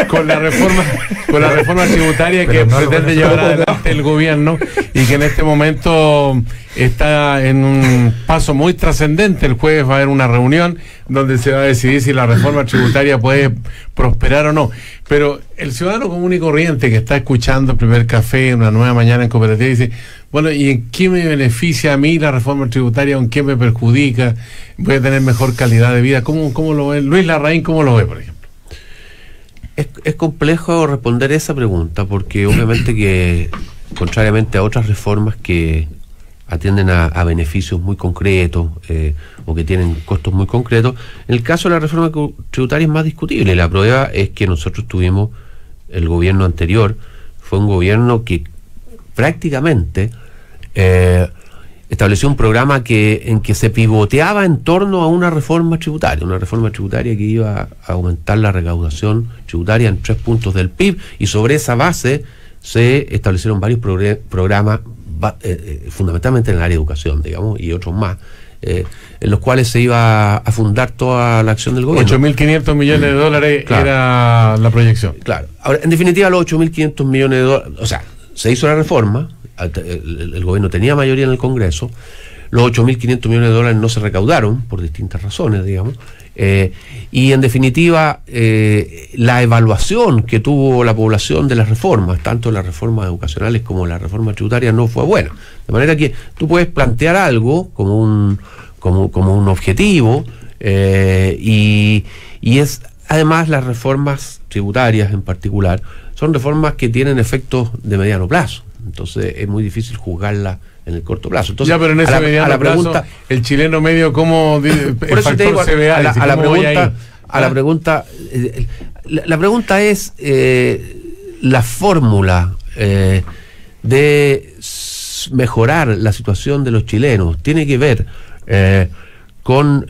con la reforma tributaria que pretende llevar adelante el gobierno y que en este momento está en un paso muy trascendente. El jueves va a haber una reunión donde se va a decidir si la reforma tributaria puede prosperar o no. Pero el ciudadano común y corriente que está escuchando el Primer Café, Una Nueva Mañana en Cooperativa, dice, bueno, ¿y en qué me beneficia a mí la reforma tributaria? ¿En qué me perjudica? ¿Voy a tener mejor calidad de vida? ¿Cómo lo ve? Luis Larraín, ¿cómo lo ve, por ejemplo? Es complejo responder esa pregunta, porque obviamente que, contrariamente a otras reformas que atienden a beneficios muy concretos o que tienen costos muy concretos. En el caso de la reforma tributaria es más discutible. La prueba es que nosotros tuvimos, el gobierno anterior fue un gobierno que prácticamente estableció un programa en que se pivoteaba en torno a una reforma tributaria que iba a aumentar la recaudación tributaria en 3 puntos del PIB, y sobre esa base se establecieron varios programas, fundamentalmente en el área de educación, digamos, y otros más, en los cuales se iba a fundar toda la acción del gobierno. 8.500 millones de dólares, claro, era la proyección. Claro. Ahora, en definitiva, los 8.500 millones de dólares, o sea, se hizo la reforma, el gobierno tenía mayoría en el Congreso, los 8.500 millones de dólares no se recaudaron por distintas razones, digamos, y en definitiva la evaluación que tuvo la población de las reformas, tanto las reformas educacionales como la reforma tributaria, no fue buena. De manera que tú puedes plantear algo como un objetivo, y es además las reformas tributarias en particular son reformas que tienen efectos de mediano plazo. Entonces es muy difícil juzgarla en el corto plazo. Entonces, ya, pero en ese mediano plazo, el chileno medio, ¿cómo por eso te digo, la pregunta es la fórmula de mejorar la situación de los chilenos tiene que ver con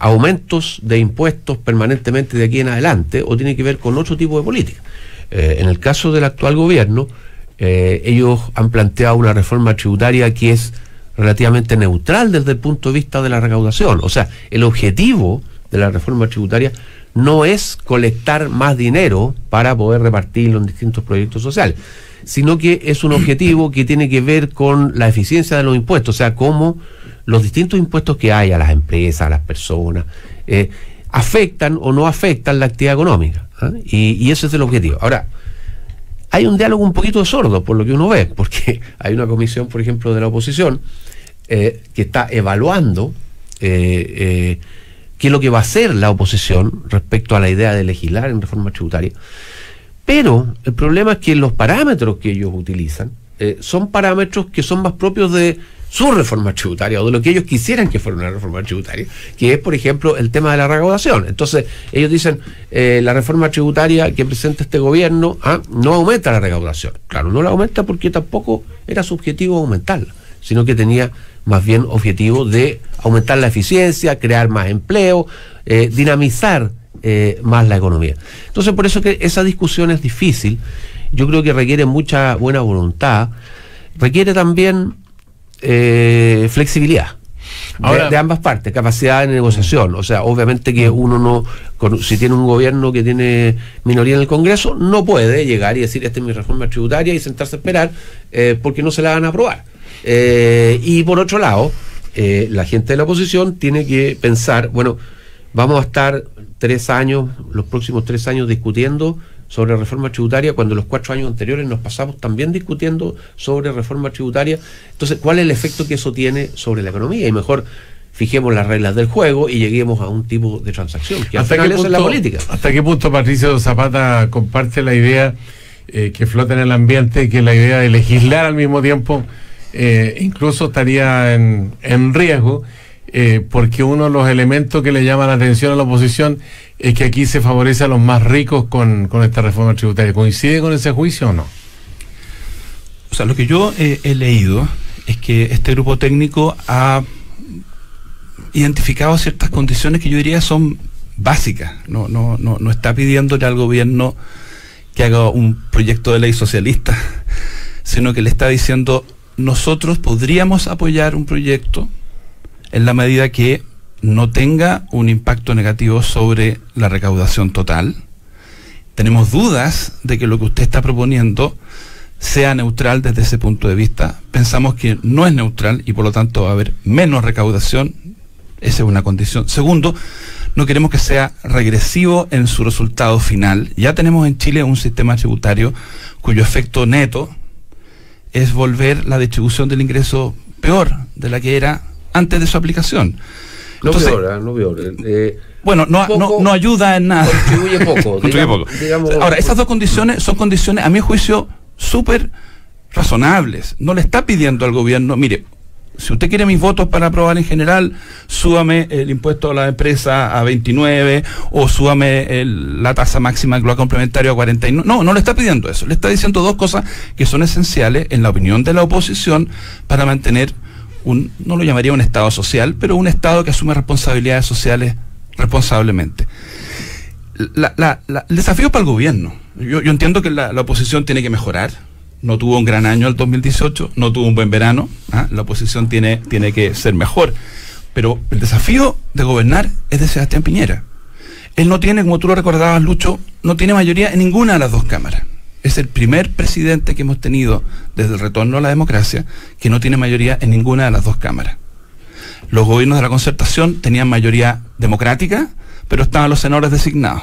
aumentos de impuestos permanentemente de aquí en adelante, o tiene que ver con otro tipo de política. En el caso del actual gobierno, ellos han planteado una reforma tributaria que es relativamente neutral desde el punto de vista de la recaudación. O sea, el objetivo de la reforma tributaria no es colectar más dinero para poder repartirlo en distintos proyectos sociales, sino que es un objetivo que tiene que ver con la eficiencia de los impuestos, o sea, cómo los distintos impuestos que hay a las empresas, a las personas, afectan o no afectan la actividad económica, y ese es el objetivo. Ahora, hay un diálogo un poquito sordo, por lo que uno ve, porque hay una comisión, por ejemplo, de la oposición, que está evaluando qué es lo que va a hacer la oposición respecto a la idea de legislar en reforma tributaria. Pero el problema es que los parámetros que ellos utilizan son parámetros que son más propios de su reforma tributaria, o de lo que ellos quisieran que fuera una reforma tributaria, que es, por ejemplo, el tema de la recaudación. Entonces, ellos dicen, la reforma tributaria que presenta este gobierno no aumenta la recaudación. Claro, no la aumenta porque tampoco era su objetivo aumentarla, sino que tenía más bien objetivo de aumentar la eficiencia, crear más empleo, dinamizar más la economía. Entonces, por eso que esa discusión es difícil. Yo creo que requiere mucha buena voluntad, requiere también flexibilidad de ambas partes, capacidad de negociación. O sea, obviamente que uno no, si tiene un gobierno que tiene minoría en el Congreso, no puede llegar y decir, esta es mi reforma tributaria, y sentarse a esperar porque no se la van a aprobar. Y por otro lado, la gente de la oposición tiene que pensar, bueno, vamos a estar los próximos 3 años discutiendo sobre reforma tributaria, cuando los 4 años anteriores nos pasamos también discutiendo sobre reforma tributaria. Entonces, ¿cuál es el efecto que eso tiene sobre la economía? Y mejor fijemos las reglas del juego y lleguemos a un tipo de transacción, que al final eso es la política. ¿Hasta qué punto Patricio Zapata comparte la idea que flota en el ambiente, que la idea de legislar al mismo tiempo incluso estaría en riesgo? Porque uno de los elementos que le llama la atención a la oposición es que aquí se favorece a los más ricos con esta reforma tributaria. ¿Coincide con ese juicio o no? O sea, lo que yo he leído es que este grupo técnico ha identificado ciertas condiciones que yo diría son básicas. No está pidiéndole al gobierno que haga un proyecto de ley socialista, sino que le está diciendo, nosotros podríamos apoyar un proyecto en la medida que no tenga un impacto negativo sobre la recaudación total. Tenemos dudas de que lo que usted está proponiendo sea neutral desde ese punto de vista. Pensamos que no es neutral y por lo tanto va a haber menos recaudación. Esa es una condición. Segundo, no queremos que sea regresivo en su resultado final. Ya tenemos en Chile un sistema tributario cuyo efecto neto es volver la distribución del ingreso peor de la que era antes de su aplicación. Entonces, no peor. Bueno, no ayuda en nada. Contribuye poco. digamos, ahora, esas dos condiciones son condiciones, a mi juicio, súper razonables. No le está pidiendo al gobierno, mire, si usted quiere mis votos para aprobar en general, súbame el impuesto a la empresa a 29 o súbame la tasa máxima del global complementario a 49. No le está pidiendo eso. Le está diciendo dos cosas que son esenciales en la opinión de la oposición para mantener no lo llamaría un Estado social, pero un Estado que asume responsabilidades sociales responsablemente. El desafío para el gobierno. Yo entiendo que la oposición tiene que mejorar. No tuvo un gran año el 2018, no tuvo un buen verano. La oposición tiene que ser mejor. Pero el desafío de gobernar es de Sebastián Piñera. Él no tiene, como tú lo recordabas, Lucho, no tiene mayoría en ninguna de las dos cámaras. Es el primer presidente que hemos tenido desde el retorno a la democracia que no tiene mayoría en ninguna de las dos cámaras. Los gobiernos de la concertación tenían mayoría democrática, pero estaban los senadores designados.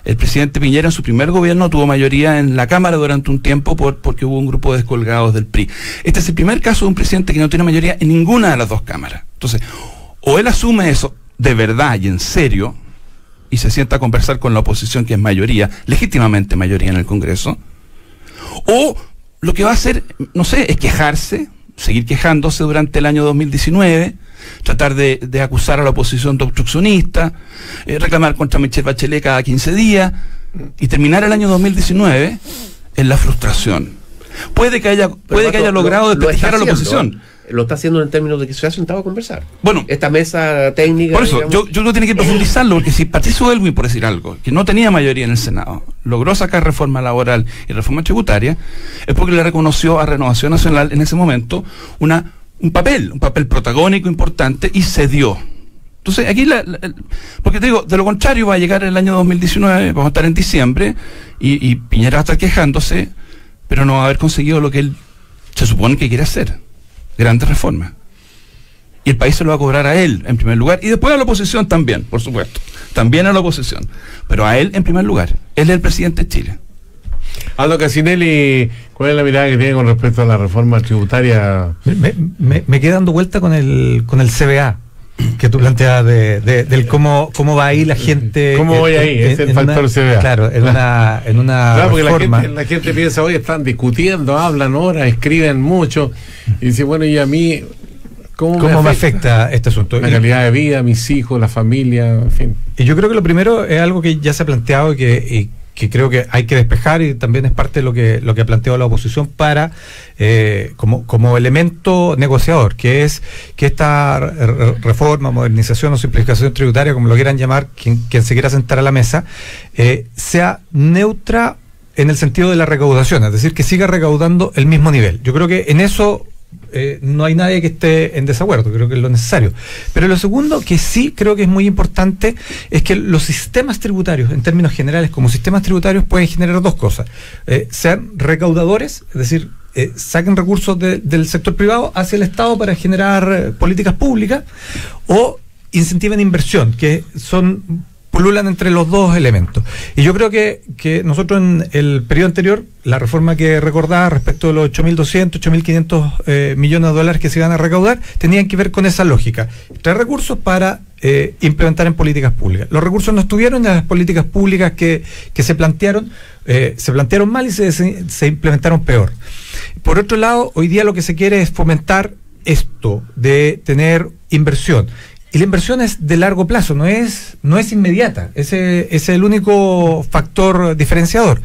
El presidente Piñera en su primer gobierno tuvo mayoría en la Cámara durante un tiempo porque hubo un grupo de descolgados del PRI. Este es el primer caso de un presidente que no tiene mayoría en ninguna de las dos cámaras. Entonces, o él asume eso de verdad y en serio, y se sienta a conversar con la oposición, que es mayoría, legítimamente mayoría en el Congreso, o lo que va a hacer, no sé, es quejarse, seguir quejándose durante el año 2019, tratar de acusar a la oposición de obstruccionista, reclamar contra Michelle Bachelet cada 15 días, y terminar el año 2019 en la frustración. Puede que haya logrado desprestigiar a la oposición. Lo está haciendo en términos de que se ha sentado a conversar. Bueno, esta mesa técnica. Por eso, yo creo que tiene que profundizarlo, porque si Patricio Elwin, por decir algo, que no tenía mayoría en el Senado, logró sacar reforma laboral y reforma tributaria, es porque le reconoció a Renovación Nacional en ese momento un papel protagónico importante, y cedió. Entonces, aquí, porque te digo, de lo contrario va a llegar el año 2019, vamos a estar en diciembre, y Piñera va a estar quejándose, pero no va a haber conseguido lo que él se supone que quiere hacer: grandes reformas. Y el país se lo va a cobrar a él, en primer lugar, y después a la oposición también, por supuesto. También a la oposición. Pero a él, en primer lugar. Él es el presidente de Chile. Aldo Casinelli, ¿cuál es la mirada que tiene con respecto a la reforma tributaria? Me quedé dando vuelta con el CBA que tú planteabas del cómo va ahí la gente. ¿Cómo voy ahí? Es el factor CBA. Claro, en una claro, porque reforma. la gente piensa, hoy están discutiendo, hablan horas, escriben mucho, y dice, bueno, ¿y a mí cómo me afecta este asunto? La calidad de vida, mis hijos, la familia, en fin. Y yo creo que lo primero es algo que ya se ha planteado y que creo que hay que despejar, y también es parte de lo que ha planteado la oposición para como elemento negociador, que es que esta reforma, modernización o simplificación tributaria, como lo quieran llamar, quien se quiera sentar a la mesa, sea neutra en el sentido de la recaudación, es decir, que siga recaudando el mismo nivel. Yo creo que en eso no hay nadie que esté en desacuerdo, creo que es lo necesario. Pero lo segundo, que sí creo que es muy importante, es que los sistemas tributarios, en términos generales, como sistemas tributarios, pueden generar dos cosas: sean recaudadores, es decir, saquen recursos del sector privado hacia el Estado para generar políticas públicas, o incentiven inversión, que pululan entre los dos elementos. Y yo creo que nosotros en el periodo anterior, la reforma que recordaba respecto de los 8.200, 8.500 millones de dólares que se iban a recaudar, tenían que ver con esa lógica: traer recursos para implementar en políticas públicas. Los recursos no estuvieron en las políticas públicas que se plantearon mal y se implementaron peor. Por otro lado, hoy día lo que se quiere es fomentar esto de tener inversión. Y la inversión es de largo plazo, no es inmediata. Ese es el único factor diferenciador.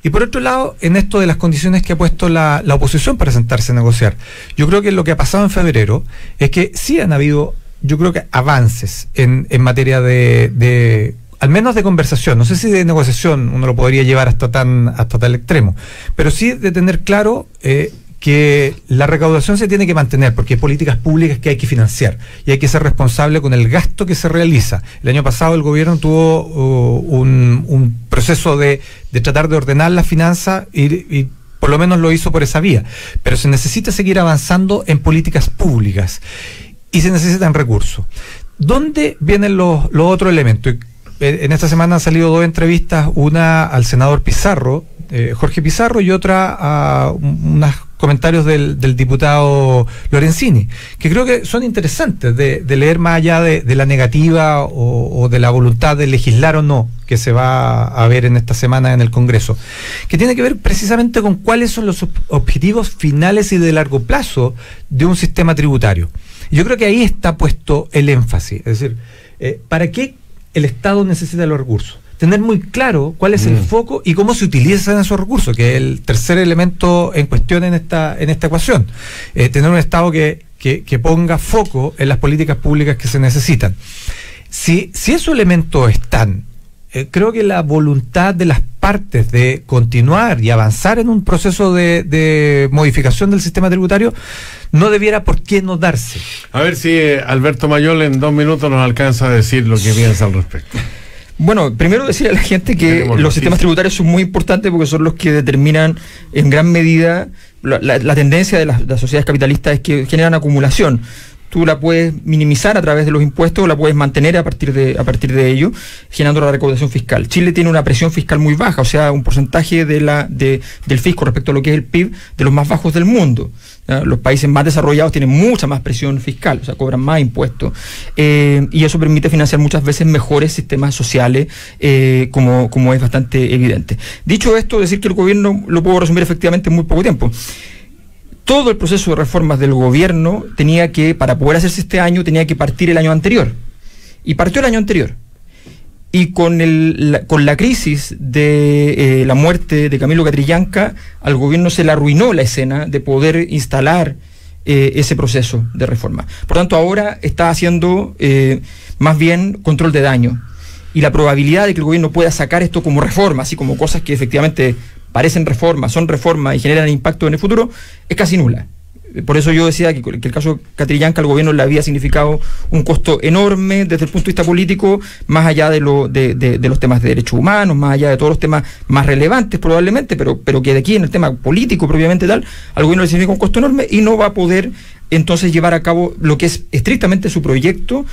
Y por otro lado, en esto de las condiciones que ha puesto la oposición para sentarse a negociar, yo creo que lo que ha pasado en febrero es que sí han habido, yo creo que avances en materia de al menos de conversación. No sé si de negociación uno lo podría llevar hasta tal extremo, pero sí de tener claro que la recaudación se tiene que mantener, porque hay políticas públicas que hay que financiar y hay que ser responsable con el gasto que se realiza. El año pasado el gobierno tuvo un proceso de tratar de ordenar las finanzas y por lo menos lo hizo por esa vía, pero se necesita seguir avanzando en políticas públicas y se necesitan recursos. ¿Dónde vienen los otros elementos? En esta semana han salido dos entrevistas, una al senador Pizarro, Jorge Pizarro, y otra a unos comentarios del diputado Lorenzini, que creo que son interesantes de leer, más allá de la negativa o de la voluntad de legislar o no que se va a ver en esta semana en el Congreso, que tiene que ver precisamente con cuáles son los objetivos finales y de largo plazo de un sistema tributario. Yo creo que ahí está puesto el énfasis, es decir, ¿para qué el Estado necesita los recursos? Tener muy claro cuál es el foco y cómo se utilizan esos recursos, que es el tercer elemento en cuestión en esta ecuación. Tener un Estado que ponga foco en las políticas públicas que se necesitan. Si esos elementos están, creo que la voluntad de las partes de continuar y avanzar en un proceso de modificación del sistema tributario no debiera por qué no darse. A ver si Alberto Mayol en 2 minutos nos alcanza a decir lo que piensa al respecto. Bueno, primero decir a la gente que los sistemas tributarios son muy importantes porque son los que determinan en gran medida la tendencia de las sociedades capitalistas es que generan acumulación. Tú la puedes minimizar a través de los impuestos o la puedes mantener a partir de ello, generando la recaudación fiscal. Chile tiene una presión fiscal muy baja, o sea, un porcentaje del fisco respecto a lo que es el PIB de los más bajos del mundo. ¿Ya? Los países más desarrollados tienen mucha más presión fiscal, o sea, cobran más impuestos. Y eso permite financiar muchas veces mejores sistemas sociales, como es bastante evidente. Dicho esto, decir que el gobierno lo puedo resumir efectivamente en muy poco tiempo. Todo el proceso de reformas del gobierno para poder hacerse este año, tenía que partir el año anterior. Y partió el año anterior. Y con la crisis de la muerte de Camilo Catrillanca, al gobierno se le arruinó la escena de poder instalar ese proceso de reforma. Por tanto, ahora está haciendo más bien control de daño. Y la probabilidad de que el gobierno pueda sacar esto como reforma, así como cosas que efectivamente parecen reformas, son reformas y generan impacto en el futuro, es casi nula. Por eso yo decía que el caso Catrillanca al gobierno le había significado un costo enorme desde el punto de vista político, más allá de los temas de derechos humanos, más allá de todos los temas más relevantes probablemente, pero que de aquí en el tema político propiamente tal, al gobierno le significa un costo enorme y no va a poder entonces llevar a cabo lo que es estrictamente su proyecto,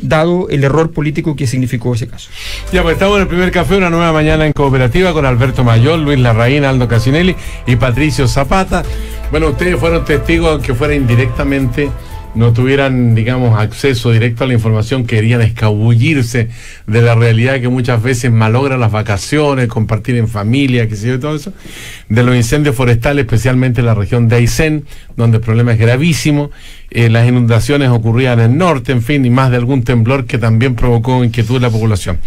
dado el error político que significó ese caso. Ya, pues estamos en el primer café, una nueva mañana en Cooperativa con Alberto Mayol, Luis Larraín, Aldo Casinelli y Patricio Zapata. Bueno, ustedes fueron testigos, aunque fuera indirectamente, no tuvieran, digamos, acceso directo a la información, querían escabullirse de la realidad que muchas veces malogra las vacaciones, compartir en familia, qué sé yo, todo eso, de los incendios forestales, especialmente en la región de Aysén, donde el problema es gravísimo, las inundaciones ocurrían en el norte, en fin, y más de algún temblor que también provocó inquietud en la población.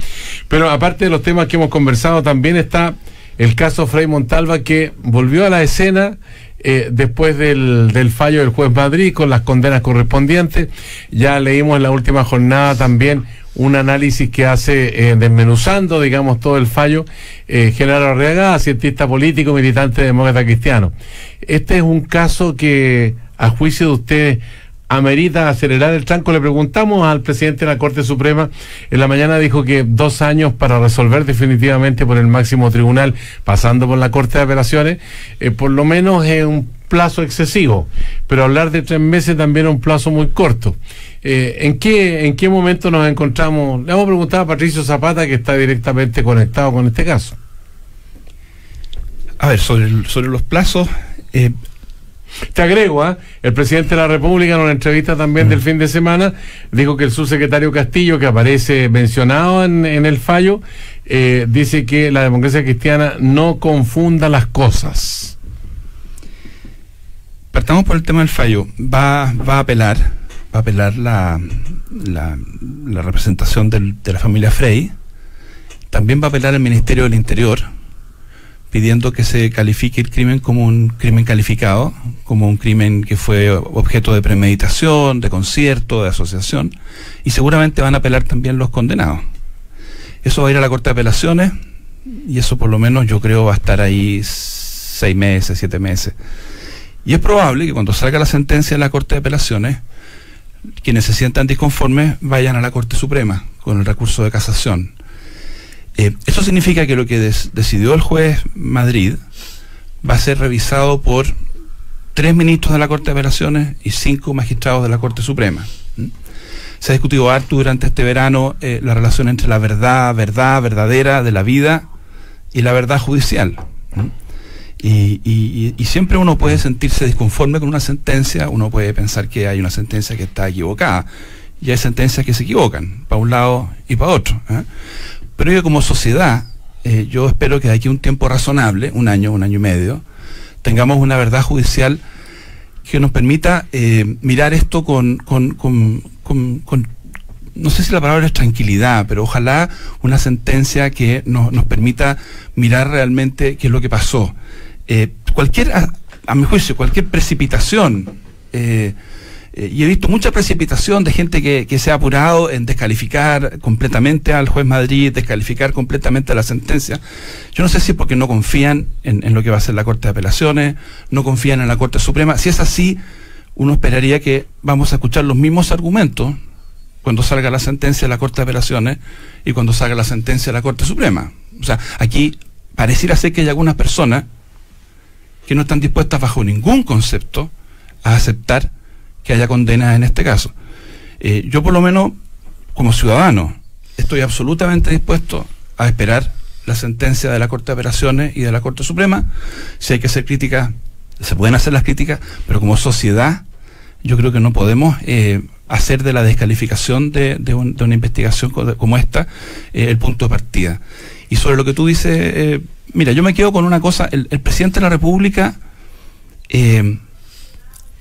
Pero aparte de los temas que hemos conversado, también está el caso Frei Montalva, que volvió a la escena después del fallo del juez Madrid con las condenas correspondientes. Ya leímos en la última jornada también un análisis que hace desmenuzando, digamos, todo el fallo, Genaro Arriaga, cientista político, militante demócrata cristiano. Este es un caso que, a juicio de ustedes, amerita acelerar el tranco. Le preguntamos al presidente de la Corte Suprema, en la mañana dijo que 2 años para resolver definitivamente por el máximo tribunal, pasando por la Corte de Apelaciones, por lo menos es un plazo excesivo, pero hablar de 3 meses también es un plazo muy corto. ¿En qué momento nos encontramos? Le vamos a preguntar a Patricio Zapata, que está directamente conectado con este caso. A ver, sobre los plazos... Te agrego, el presidente de la República en una entrevista también del fin de semana dijo que el subsecretario Castillo, que aparece mencionado en el fallo, dice que la democracia cristiana no confunda las cosas. Partamos por el tema del fallo. Va a apelar la representación de la familia Frei. También va a apelar el Ministerio del Interior, pidiendo que se califique el crimen como un crimen calificado, como un crimen que fue objeto de premeditación, de concierto, de asociación, y seguramente van a apelar también los condenados. Eso va a ir a la Corte de Apelaciones, y eso por lo menos yo creo va a estar ahí 6 meses, 7 meses. Y es probable que cuando salga la sentencia de la Corte de Apelaciones, quienes se sientan disconformes vayan a la Corte Suprema con el recurso de casación. Eso significa que lo que decidió el juez Madrid va a ser revisado por 3 ministros de la Corte de Apelaciones y 5 magistrados de la Corte Suprema. Se ha discutido harto durante este verano la relación entre la verdad verdadera de la vida y la verdad judicial. Y siempre uno puede sentirse disconforme con una sentencia, uno puede pensar que hay una sentencia que está equivocada, y hay sentencias que se equivocan, para un lado y para otro. pero que como sociedad, yo espero que de aquí a un tiempo razonable, un año y medio, tengamos una verdad judicial que nos permita mirar esto con no sé si la palabra es tranquilidad, pero ojalá una sentencia que nos permita mirar realmente qué es lo que pasó. A mi juicio, cualquier precipitación, y he visto mucha precipitación de gente que se ha apurado en descalificar completamente al juez Madrid, descalificar completamente la sentencia. Yo no sé si es porque no confían en lo que va a hacer la Corte de Apelaciones, no confían en la Corte Suprema. Si es así, uno esperaría que vamos a escuchar los mismos argumentos cuando salga la sentencia de la Corte de Apelaciones y cuando salga la sentencia de la Corte Suprema. O sea, aquí pareciera ser que hay algunas personas que no están dispuestas bajo ningún concepto a aceptar que haya condenas en este caso. Yo por lo menos, como ciudadano, estoy absolutamente dispuesto a esperar la sentencia de la Corte de Apelaciones y de la Corte Suprema. Si hay que hacer críticas, se pueden hacer las críticas, pero como sociedad, yo creo que no podemos hacer de la descalificación de una investigación como esta el punto de partida. Y sobre lo que tú dices, mira, yo me quedo con una cosa. El presidente de la República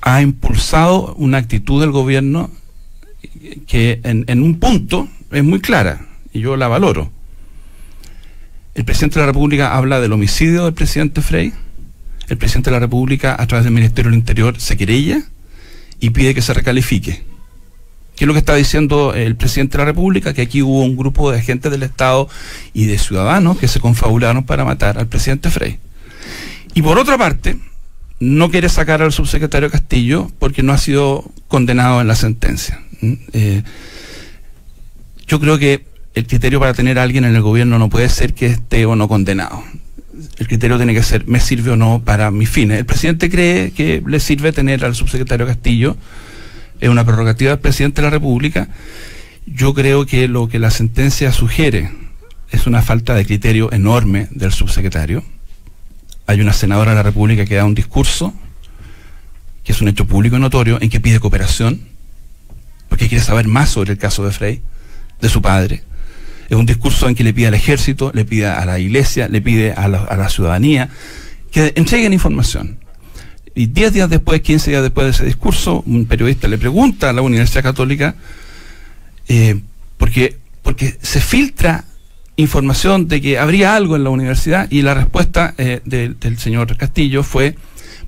ha impulsado una actitud del gobierno que en un punto es muy clara, y yo la valoro. El presidente de la República habla del homicidio del presidente Frey. El presidente de la República, a través del Ministerio del Interior, se querella y pide que se recalifique. ¿Qué es lo que está diciendo el presidente de la República? Que aquí hubo un grupo de agentes del Estado y de ciudadanos que se confabularon para matar al presidente Frey. Y por otra parte, no quiere sacar al subsecretario Castillo porque no ha sido condenado en la sentencia. Yo creo que el criterio para tener a alguien en el gobierno no puede ser que esté o no condenado. El criterio tiene que ser, ¿me sirve o no para mis fines? El presidente cree que le sirve tener al subsecretario Castillo. Es una prerrogativa del presidente de la República. Yo creo que lo que la sentencia sugiere es una falta de criterio enorme del subsecretario. Hay una senadora de la República que da un discurso, que es un hecho público y notorio, en que pide cooperación, porque quiere saber más sobre el caso de Frey, de su padre. Es un discurso en que le pide al ejército, le pide a la iglesia, le pide a la ciudadanía, que entreguen información. Y 10 días después, 15 días después de ese discurso, un periodista le pregunta a la Universidad Católica, porque se filtra información de que habría algo en la universidad, y la respuesta del señor Castillo fue: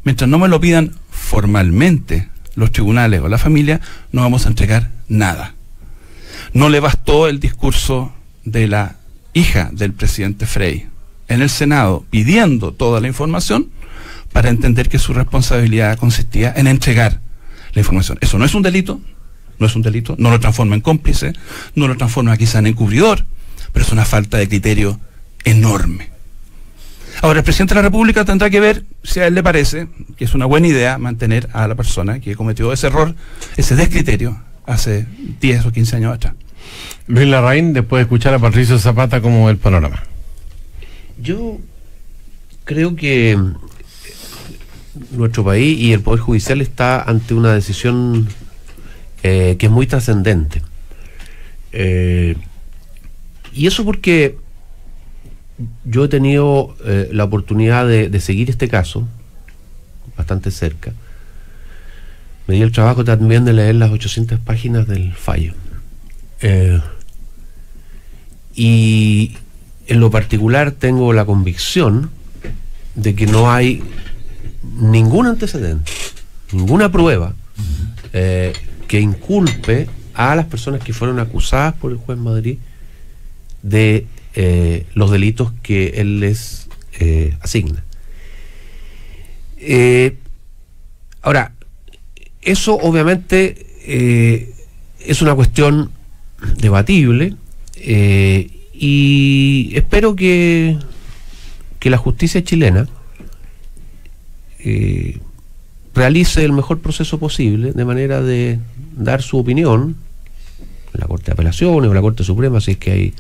mientras no me lo pidan formalmente los tribunales o la familia, no vamos a entregar nada. No le bastó el discurso de la hija del presidente Frey en el Senado pidiendo toda la información para entender que su responsabilidad consistía en entregar la información. Eso no es un delito, no lo transforma en cómplice, no lo transforma quizá en encubridor, pero es una falta de criterio enorme. Ahora, el presidente de la República tendrá que ver si a él le parece que es una buena idea mantener a la persona que cometió ese error, ese descriterio, hace 10 o 15 años atrás. Luis Larraín, después de escuchar a Patricio Zapata, ¿cómo ve el panorama? Yo creo que nuestro país y el Poder Judicial está ante una decisión que es muy trascendente. Y eso porque yo he tenido la oportunidad de seguir este caso bastante cerca. Me di el trabajo también de leer las 800 páginas del fallo. Y en lo particular tengo la convicción de que no hay ningún antecedente, ninguna prueba que inculpe a las personas que fueron acusadas por el juez Madrid de los delitos que él les asigna. Ahora, eso obviamente es una cuestión debatible, y espero que la justicia chilena realice el mejor proceso posible, de manera de dar su opinión en la Corte de Apelaciones o la Corte Suprema, si es que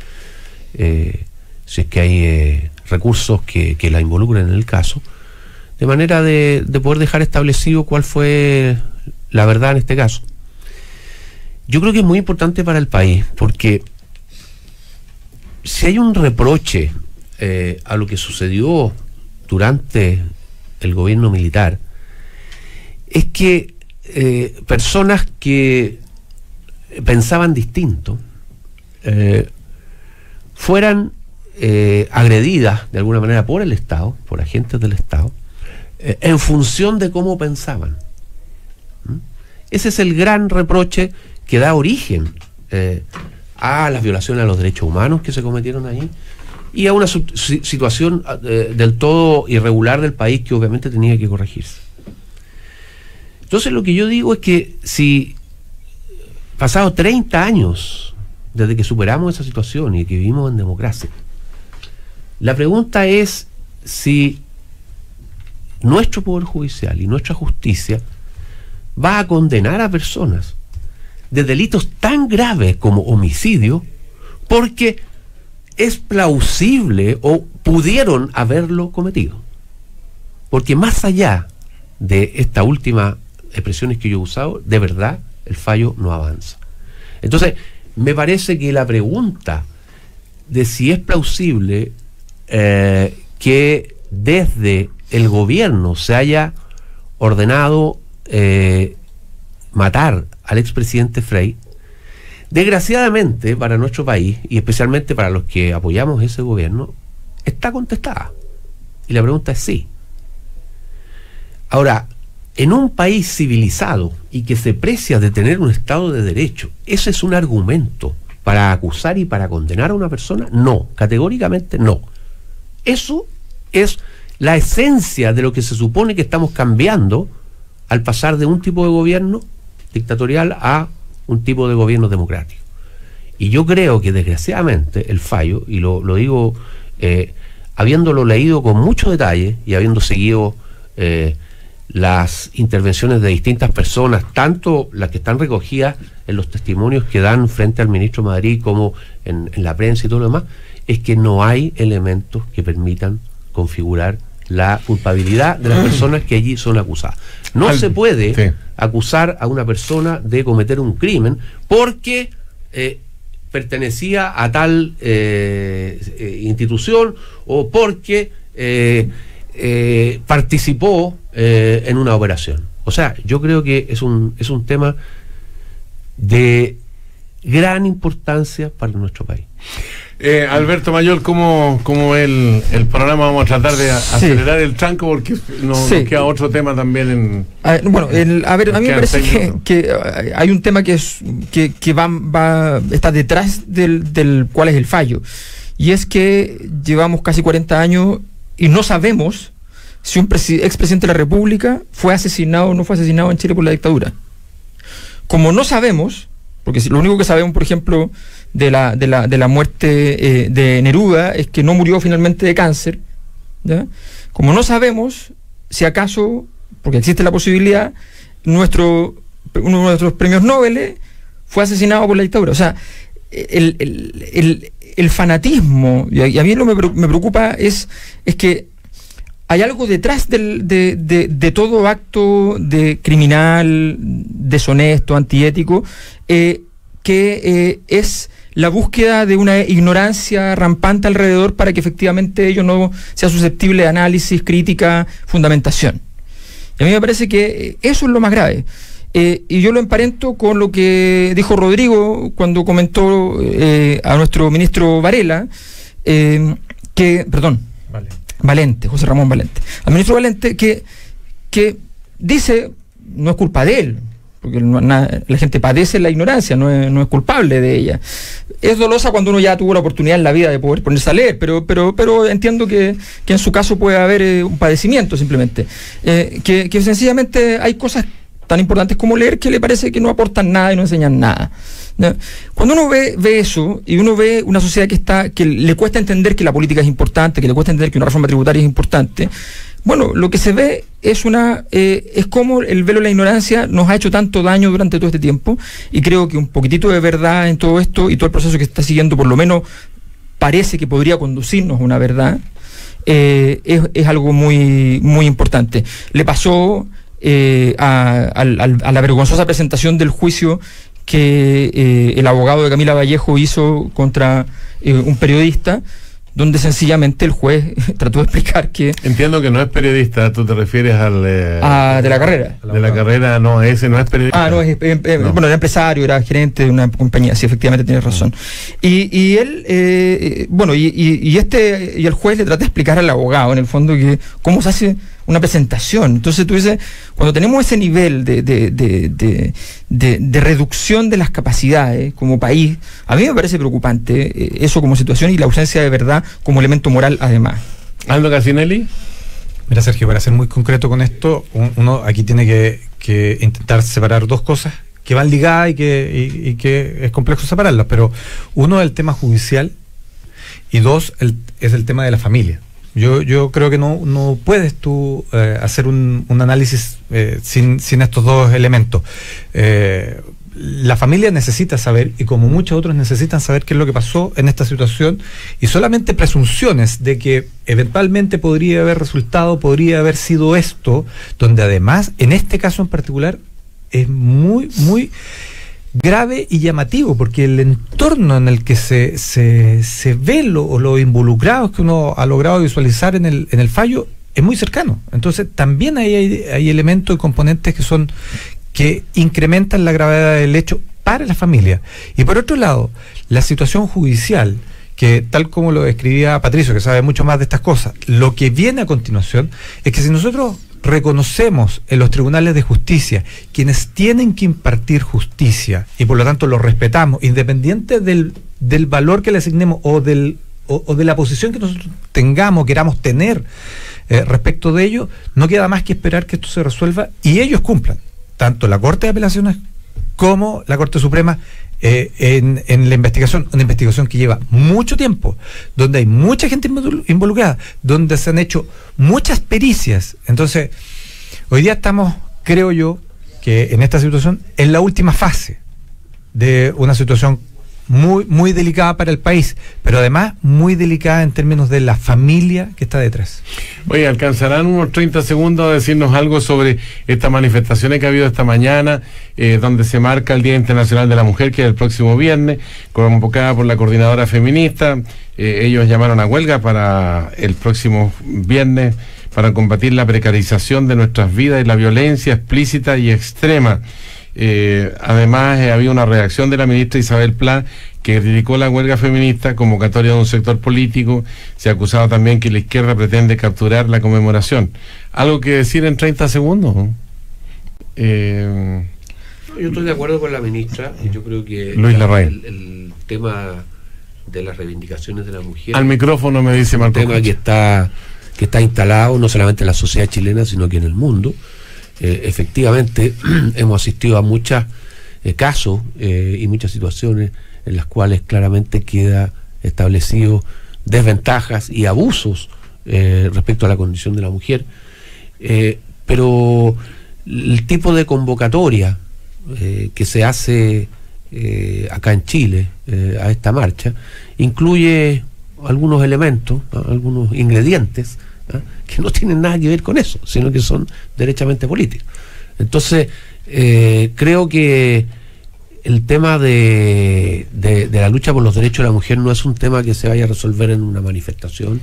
hay recursos que la involucren en el caso, de manera de poder dejar establecido cuál fue la verdad en este caso. Yo creo que es muy importante para el país, porque si hay un reproche a lo que sucedió durante el gobierno militar, es que personas que pensaban distinto fueran agredidas de alguna manera por el Estado, por agentes del Estado, en función de cómo pensaban. Ese es el gran reproche que da origen a las violaciones a los derechos humanos que se cometieron ahí y a una situación del todo irregular del país que obviamente tenía que corregirse. Entonces lo que yo digo es que si pasados 30 años desde que superamos esa situación y que vivimos en democracia, la pregunta es si nuestro Poder Judicial y nuestra justicia va a condenar a personas de delitos tan graves como homicidio porque es plausible o pudieron haberlo cometido. Porque más allá de estas últimas expresiones que yo he usado, de verdad el fallo no avanza. Entonces, me parece que la pregunta de si es plausible que desde el gobierno se haya ordenado matar al expresidente Frei, desgraciadamente para nuestro país y especialmente para los que apoyamos ese gobierno, está contestada. Y la pregunta es sí. Ahora, en un país civilizado y que se precia de tener un Estado de Derecho, ¿ese es un argumento para acusar y para condenar a una persona? No, categóricamente no. Eso es la esencia de lo que se supone que estamos cambiando al pasar de un tipo de gobierno dictatorial a un tipo de gobierno democrático. Y yo creo que desgraciadamente el fallo, y lo digo habiéndolo leído con mucho detalle y habiendo seguido las intervenciones de distintas personas, tanto las que están recogidas en los testimonios que dan frente al ministro Madrid como en la prensa y todo lo demás, es que no hay elementos que permitan configurar la culpabilidad de las personas que allí son acusadas. No se puede acusar a una persona de cometer un crimen porque pertenecía a tal institución o porque participó en una operación. O sea, yo creo que es un tema de gran importancia para nuestro país. Alberto Mayol, ¿cómo el programa? Vamos a tratar de acelerar el tranco porque nos queda otro tema también a mí me parece que hay un tema que está detrás del cuál es el fallo, y es que llevamos casi 40 años y no sabemos si un expresidente de la República fue asesinado o no fue asesinado en Chile por la dictadura. Como no sabemos, porque lo único que sabemos, por ejemplo, de la muerte de Neruda es que no murió finalmente de cáncer, ¿ya? Como no sabemos si acaso, porque existe la posibilidad, uno de nuestros premios Nobel fue asesinado por la dictadura. O sea, el fanatismo, y a mí lo que me preocupa es que hay algo detrás de todo acto de criminal, deshonesto, antiético, que es la búsqueda de una ignorancia rampante alrededor para que efectivamente ello no sea susceptible de análisis, crítica, fundamentación. Y a mí me parece que eso es lo más grave. Y yo lo emparento con lo que dijo Rodrigo cuando comentó a nuestro ministro Varela, Valente, José Ramón Valente. Al ministro Valente que dice, no es culpa de él, porque la gente padece la ignorancia, no es culpable de ella. Es dolosa cuando uno ya tuvo la oportunidad en la vida de poder ponerse a leer, pero entiendo que en su caso puede haber un padecimiento simplemente. Que sencillamente hay cosas tan importantes como leer que le parece que no aportan nada y no enseñan nada. ¿No? Cuando uno ve eso y uno ve una sociedad que le cuesta entender que la política es importante, que le cuesta entender que una reforma tributaria es importante, bueno, lo que se ve es como el velo de la ignorancia nos ha hecho tanto daño durante todo este tiempo, y creo que un poquitito de verdad en todo esto y todo el proceso que está siguiendo por lo menos parece que podría conducirnos a una verdad, es algo muy, muy importante. Le pasó a la vergonzosa presentación del juicio que el abogado de Camila Vallejo hizo contra un periodista, donde sencillamente el juez trató de explicar que... Entiendo que no es periodista, tú te refieres al... de la carrera. De la carrera, no, ese no es periodista. No, No. Bueno, era empresario, era gerente de una compañía, sí, efectivamente tienes razón. Y él, bueno, y el juez le trata de explicar al abogado, en el fondo, que cómo se hace una presentación. Entonces tú dices, cuando tenemos ese nivel de reducción de las capacidades como país, a mí me parece preocupante eso como situación y la ausencia de verdad como elemento moral además. Aldo Cassinelli. Mira, Sergio, para ser muy concreto con esto, uno aquí tiene que intentar separar dos cosas que van ligadas y que es complejo separarlas, pero uno es el tema judicial y dos es el tema de la familia. Yo creo que no puedes tú hacer un análisis sin estos dos elementos. La familia necesita saber, y como muchos otros necesitan saber qué es lo que pasó en esta situación, y solamente presunciones de que eventualmente podría haber sido esto, donde además, en este caso en particular, es muy, muy grave y llamativo, porque el entorno en el que se ve los involucrados que uno ha logrado visualizar en el fallo es muy cercano. Entonces también hay elementos y componentes que incrementan la gravedad del hecho para la familia. Y por otro lado, la situación judicial, que tal como lo describía Patricio, que sabe mucho más de estas cosas, lo que viene a continuación es que si nosotros reconocemos en los tribunales de justicia quienes tienen que impartir justicia y por lo tanto los respetamos, independiente del valor que le asignemos o de la posición que nosotros queramos tener respecto de ello, no queda más que esperar que esto se resuelva y ellos cumplan, tanto la Corte de Apelaciones como la Corte Suprema, en la investigación, una investigación que lleva mucho tiempo, donde hay mucha gente involucrada, donde se han hecho muchas pericias. Entonces, hoy día estamos, creo yo, que en esta situación, en la última fase de una situación muy, muy delicada para el país, pero además muy delicada en términos de la familia que está detrás. Oye, ¿alcanzarán unos 30 segundos a decirnos algo sobre estas manifestaciones que ha habido esta mañana, donde se marca el Día Internacional de la Mujer, que es el próximo viernes, convocada por la coordinadora feminista? Ellos llamaron a huelga para el próximo viernes para combatir la precarización de nuestras vidas y la violencia explícita y extrema. Además, había una reacción de la ministra Isabel Pla, que criticó la huelga feminista, convocatoria de un sector político. Se ha acusado también que la izquierda pretende capturar la conmemoración. ¿Algo que decir en 30 segundos? Yo estoy de acuerdo con la ministra, y yo creo que Luis Larraín. el tema de las reivindicaciones de la mujer, Al micrófono, me dice Marco. un tema que está instalado no solamente en la sociedad chilena, sino que en el mundo. Efectivamente hemos asistido a muchos casos y muchas situaciones en las cuales claramente queda establecido desventajas y abusos respecto a la condición de la mujer, pero el tipo de convocatoria que se hace acá en Chile a esta marcha incluye algunos elementos, algunos ingredientes que no tienen nada que ver con eso, sino que son derechamente políticos. Entonces, creo que el tema de la lucha por los derechos de la mujer no es un tema que se vaya a resolver en una manifestación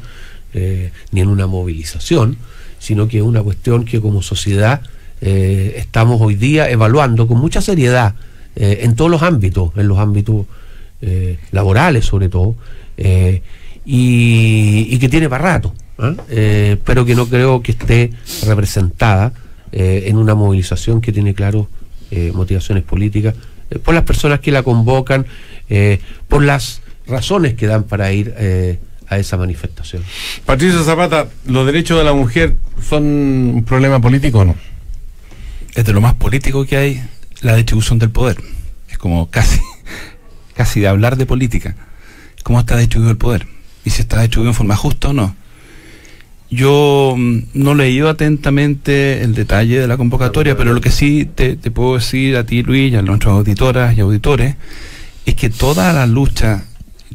ni en una movilización, sino que es una cuestión que como sociedad estamos hoy día evaluando con mucha seriedad en todos los ámbitos, en los ámbitos laborales sobre todo, y que tiene para rato. Pero que no creo que esté representada en una movilización que tiene claro motivaciones políticas, por las personas que la convocan, por las razones que dan para ir a esa manifestación. Patricio Zapata, ¿los derechos de la mujer son un problema político o no? Es de lo más político que hay la distribución del poder. Es como casi de hablar de política. ¿Cómo está distribuido el poder? Y si está distribuido en forma justa o no. Yo no leí atentamente el detalle de la convocatoria, pero lo que sí te puedo decir a ti, Luis, y a nuestras auditoras y auditores, es que toda la lucha,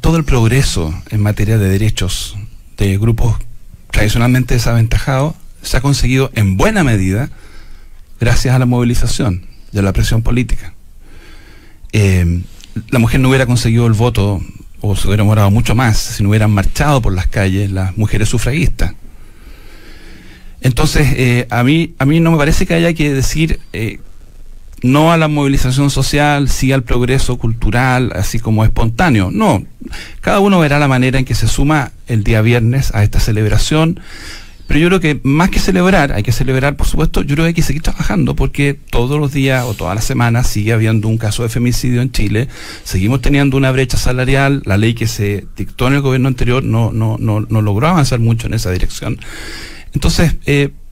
todo el progreso en materia de derechos de grupos tradicionalmente desaventajados se ha conseguido en buena medida gracias a la movilización, de la presión política. la mujer no hubiera conseguido el voto, o se hubiera demorado mucho más, si no hubieran marchado por las calles las mujeres sufragistas. Entonces, a mí no me parece que haya que decir no a la movilización social, sí al progreso cultural, así como espontáneo. No, cada uno verá la manera en que se suma el día viernes a esta celebración. Pero yo creo que más que celebrar, hay que celebrar, por supuesto, yo creo que hay que seguir trabajando, porque todos los días o todas las semanas sigue habiendo un caso de femicidio en Chile, seguimos teniendo una brecha salarial, la ley que se dictó en el gobierno anterior no logró avanzar mucho en esa dirección. Entonces,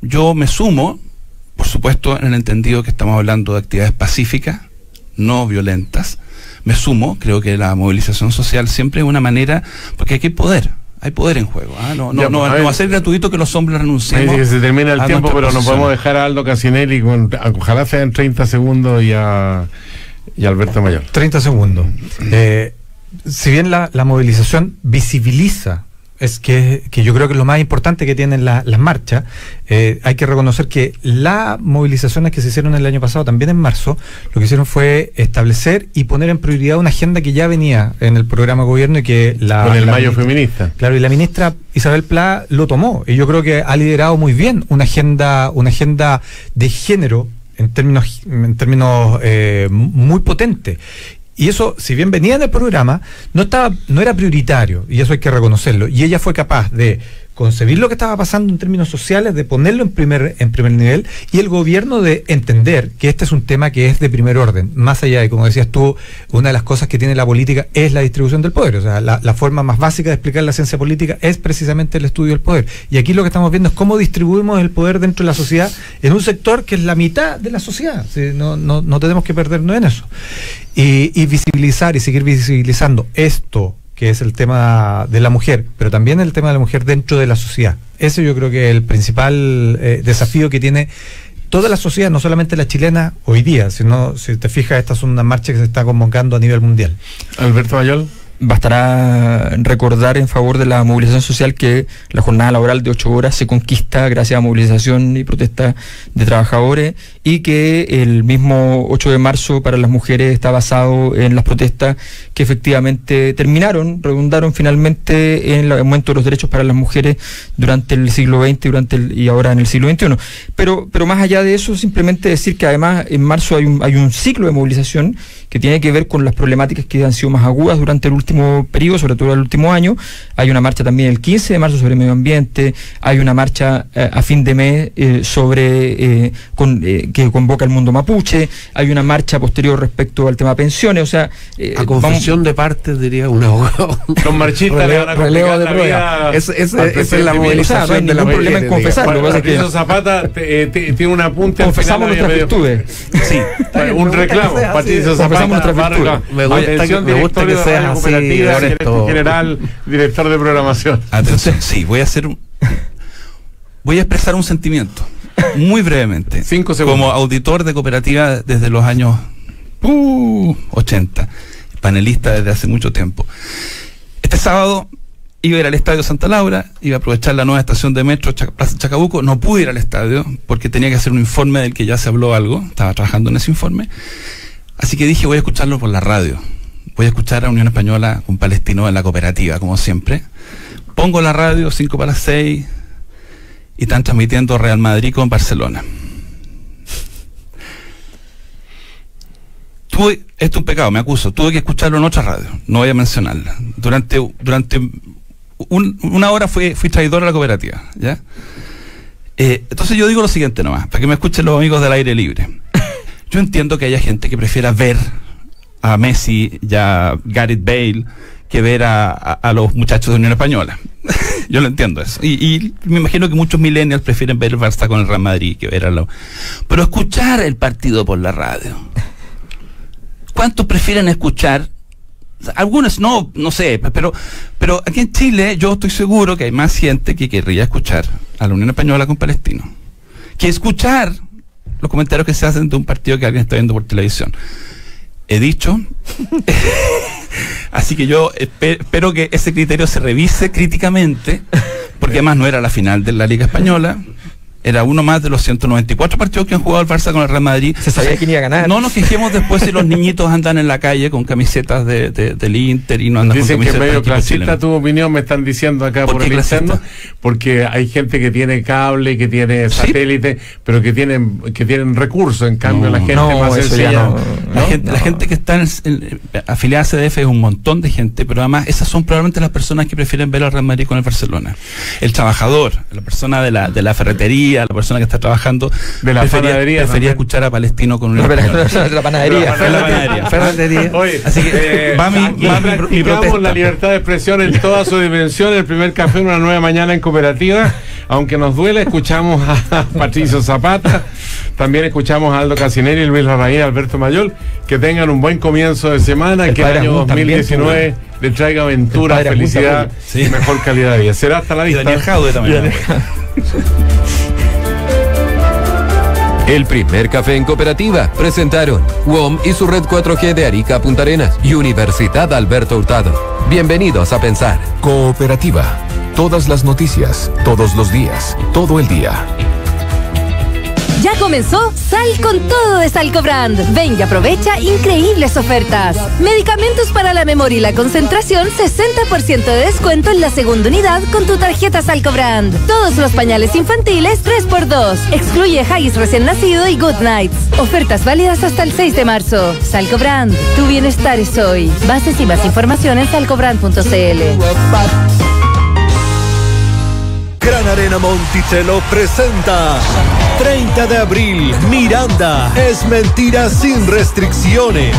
yo me sumo, por supuesto, en el entendido que estamos hablando de actividades pacíficas, no violentas. Me sumo, creo que la movilización social siempre es una manera, porque aquí hay poder en juego. No va a ser gratuito que los hombres renunciemos. Que se termina el tiempo, pero no podemos dejar a Aldo Casinelli, ojalá sean 30 segundos, y a Alberto Mayor. 30 segundos. Si bien la movilización visibiliza, es que yo creo que lo más importante que tienen las marchas, hay que reconocer que las movilizaciones que se hicieron el año pasado, también en marzo, lo que hicieron fue establecer y poner en prioridad una agenda que ya venía en el programa de gobierno y que con el mayo feminista. Claro, y la ministra Isabel Pla lo tomó, y yo creo que ha liderado muy bien una agenda de género en términos muy potente. Y eso, si bien venía en el programa, no era prioritario, y eso hay que reconocerlo. Y ella fue capaz de concebir lo que estaba pasando en términos sociales, de ponerlo en primer nivel, y el gobierno de entender que este es un tema que es de primer orden, más allá de, como decías tú, una de las cosas que tiene la política es la distribución del poder. O sea, la forma más básica de explicar la ciencia política es precisamente el estudio del poder. Y aquí lo que estamos viendo es cómo distribuimos el poder dentro de la sociedad en un sector que es la mitad de la sociedad. ¿Sí? No tenemos que perdernos en eso. Y visibilizar y seguir visibilizando esto, que es el tema de la mujer, pero también el tema de la mujer dentro de la sociedad. Ese yo creo que es el principal desafío que tiene toda la sociedad, no solamente la chilena hoy día, sino, si te fijas, esta es una marcha que se está convocando a nivel mundial. Alberto Mayor. Bastará recordar en favor de la movilización social que la jornada laboral de 8 horas se conquista gracias a movilización y protesta de trabajadores, y que el mismo 8 de marzo para las mujeres está basado en las protestas que efectivamente redundaron finalmente en el aumento de los derechos para las mujeres durante el siglo XX y ahora en el siglo XXI. Pero más allá de eso, simplemente decir que además en marzo hay un ciclo de movilización que tiene que ver con las problemáticas que han sido más agudas durante el último periodo, sobre todo el último año. Hay una marcha también el 15 de marzo sobre medio ambiente, hay una marcha a fin de mes que convoca el mundo mapuche, hay una marcha posterior respecto al tema pensiones, o sea... a confesión de partes, diría un abogado. Los marchistas relevo de prueba. Esa es la movilización. O sea, no hay ningún problema en confesarlo. Patricio Zapata tiene un apunte. Confesamos nuestras virtudes. Sí, un reclamo. Patricio Zapata. Me gusta que seas así, general, director de programación. Atención, sí, voy a expresar un sentimiento, muy brevemente. 5 segundos. Como auditor de cooperativa desde los años 80, panelista desde hace mucho tiempo. Este sábado iba a ir al Estadio Santa Laura, iba a aprovechar la nueva estación de metro Plaza Chacabuco. No pude ir al estadio porque tenía que hacer un informe del que ya se habló algo, estaba trabajando en ese informe. Así que dije, voy a escucharlo por la radio. Voy a escuchar a Unión Española con Palestino en la cooperativa, como siempre. Pongo la radio, 5 para las 6, y están transmitiendo Real Madrid con Barcelona. Esto es un pecado, me acuso. Tuve que escucharlo en otra radio, no voy a mencionarla. Durante una hora fui traidor a la cooperativa, ¿ya? Entonces yo digo lo siguiente nomás, para que me escuchen los amigos del aire libre. Yo entiendo que haya gente que prefiera ver a Messi y a Gareth Bale que ver a los muchachos de Unión Española. Yo lo entiendo eso. Y me imagino que muchos millennials prefieren ver el Barça con el Real Madrid que ver a los... Pero escuchar el partido por la radio. ¿Cuántos prefieren escuchar? Algunos no sé, pero aquí en Chile yo estoy seguro que hay más gente que querría escuchar a la Unión Española con Palestino que escuchar los comentarios que se hacen de un partido que alguien está viendo por televisión. He dicho. Así que yo espero que ese criterio se revise críticamente, porque además no era la final de la Liga Española. era uno más de los 194 partidos que han jugado el Barça con el Real Madrid. Se sabía quién iba a ganar. No nos quejemos después si los niñitos andan en la calle con camisetas del Inter y no andan Dicen con que camisetas es medio del equipo clasista chileno. tu opinión, me están diciendo acá ¿Por por qué el clasista? interno, porque hay gente que tiene cable, que tiene Sí. satélite, pero que tienen recursos, en cambio la gente más eso sencilla ya no. La gente que está afiliada a CDF es un montón de gente, pero además esas son probablemente las personas que prefieren ver al Real Madrid con el Barcelona. El trabajador, la persona de la ferretería, la persona que está trabajando, De la panadería también. prefería escuchar a Palestino con un La español. panadería. Ferretería. Oye, Así que aquí va mi practicamos protesta. la libertad de expresión en toda su dimensión. El primer café, una nueva mañana en cooperativa. Aunque nos duele, escuchamos a Patricio Zapata, también escuchamos a Aldo Casinelli, Luis Larraín, Alberto Mayol. Que tengan un buen comienzo de semana, El que el padre año Agun también, 2019 le traiga aventura, El padre Agun felicidad tampoco. Sí. y mejor calidad de vida. Será hasta la Y vista. Daniel Jaude también. El primer café en cooperativa presentaron WOM y su red 4G de Arica a Punta Arenas y Universidad Alberto Hurtado. Bienvenidos a Pensar. Cooperativa. Todas las noticias, todos los días, todo el día. Ya comenzó Sal con todo de Salcobrand. Ven y aprovecha increíbles ofertas. Medicamentos para la memoria y la concentración, 60% de descuento en la segunda unidad con tu tarjeta Salcobrand. Todos los pañales infantiles 3x2. Excluye Haggis recién nacido y Good Nights. Ofertas válidas hasta el 6 de marzo. Salcobrand, tu bienestar es hoy. Bases y más información en salcobrand.cl. Gran Arena Monticello presenta 30 de abril, Miranda, es mentira sin restricciones.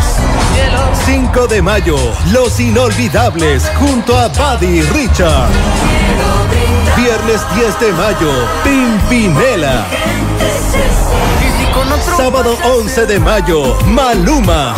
5 de mayo, Los Inolvidables junto a Buddy Richard. Viernes 10 de mayo, Pimpinela. Sábado 11 de mayo, Maluma.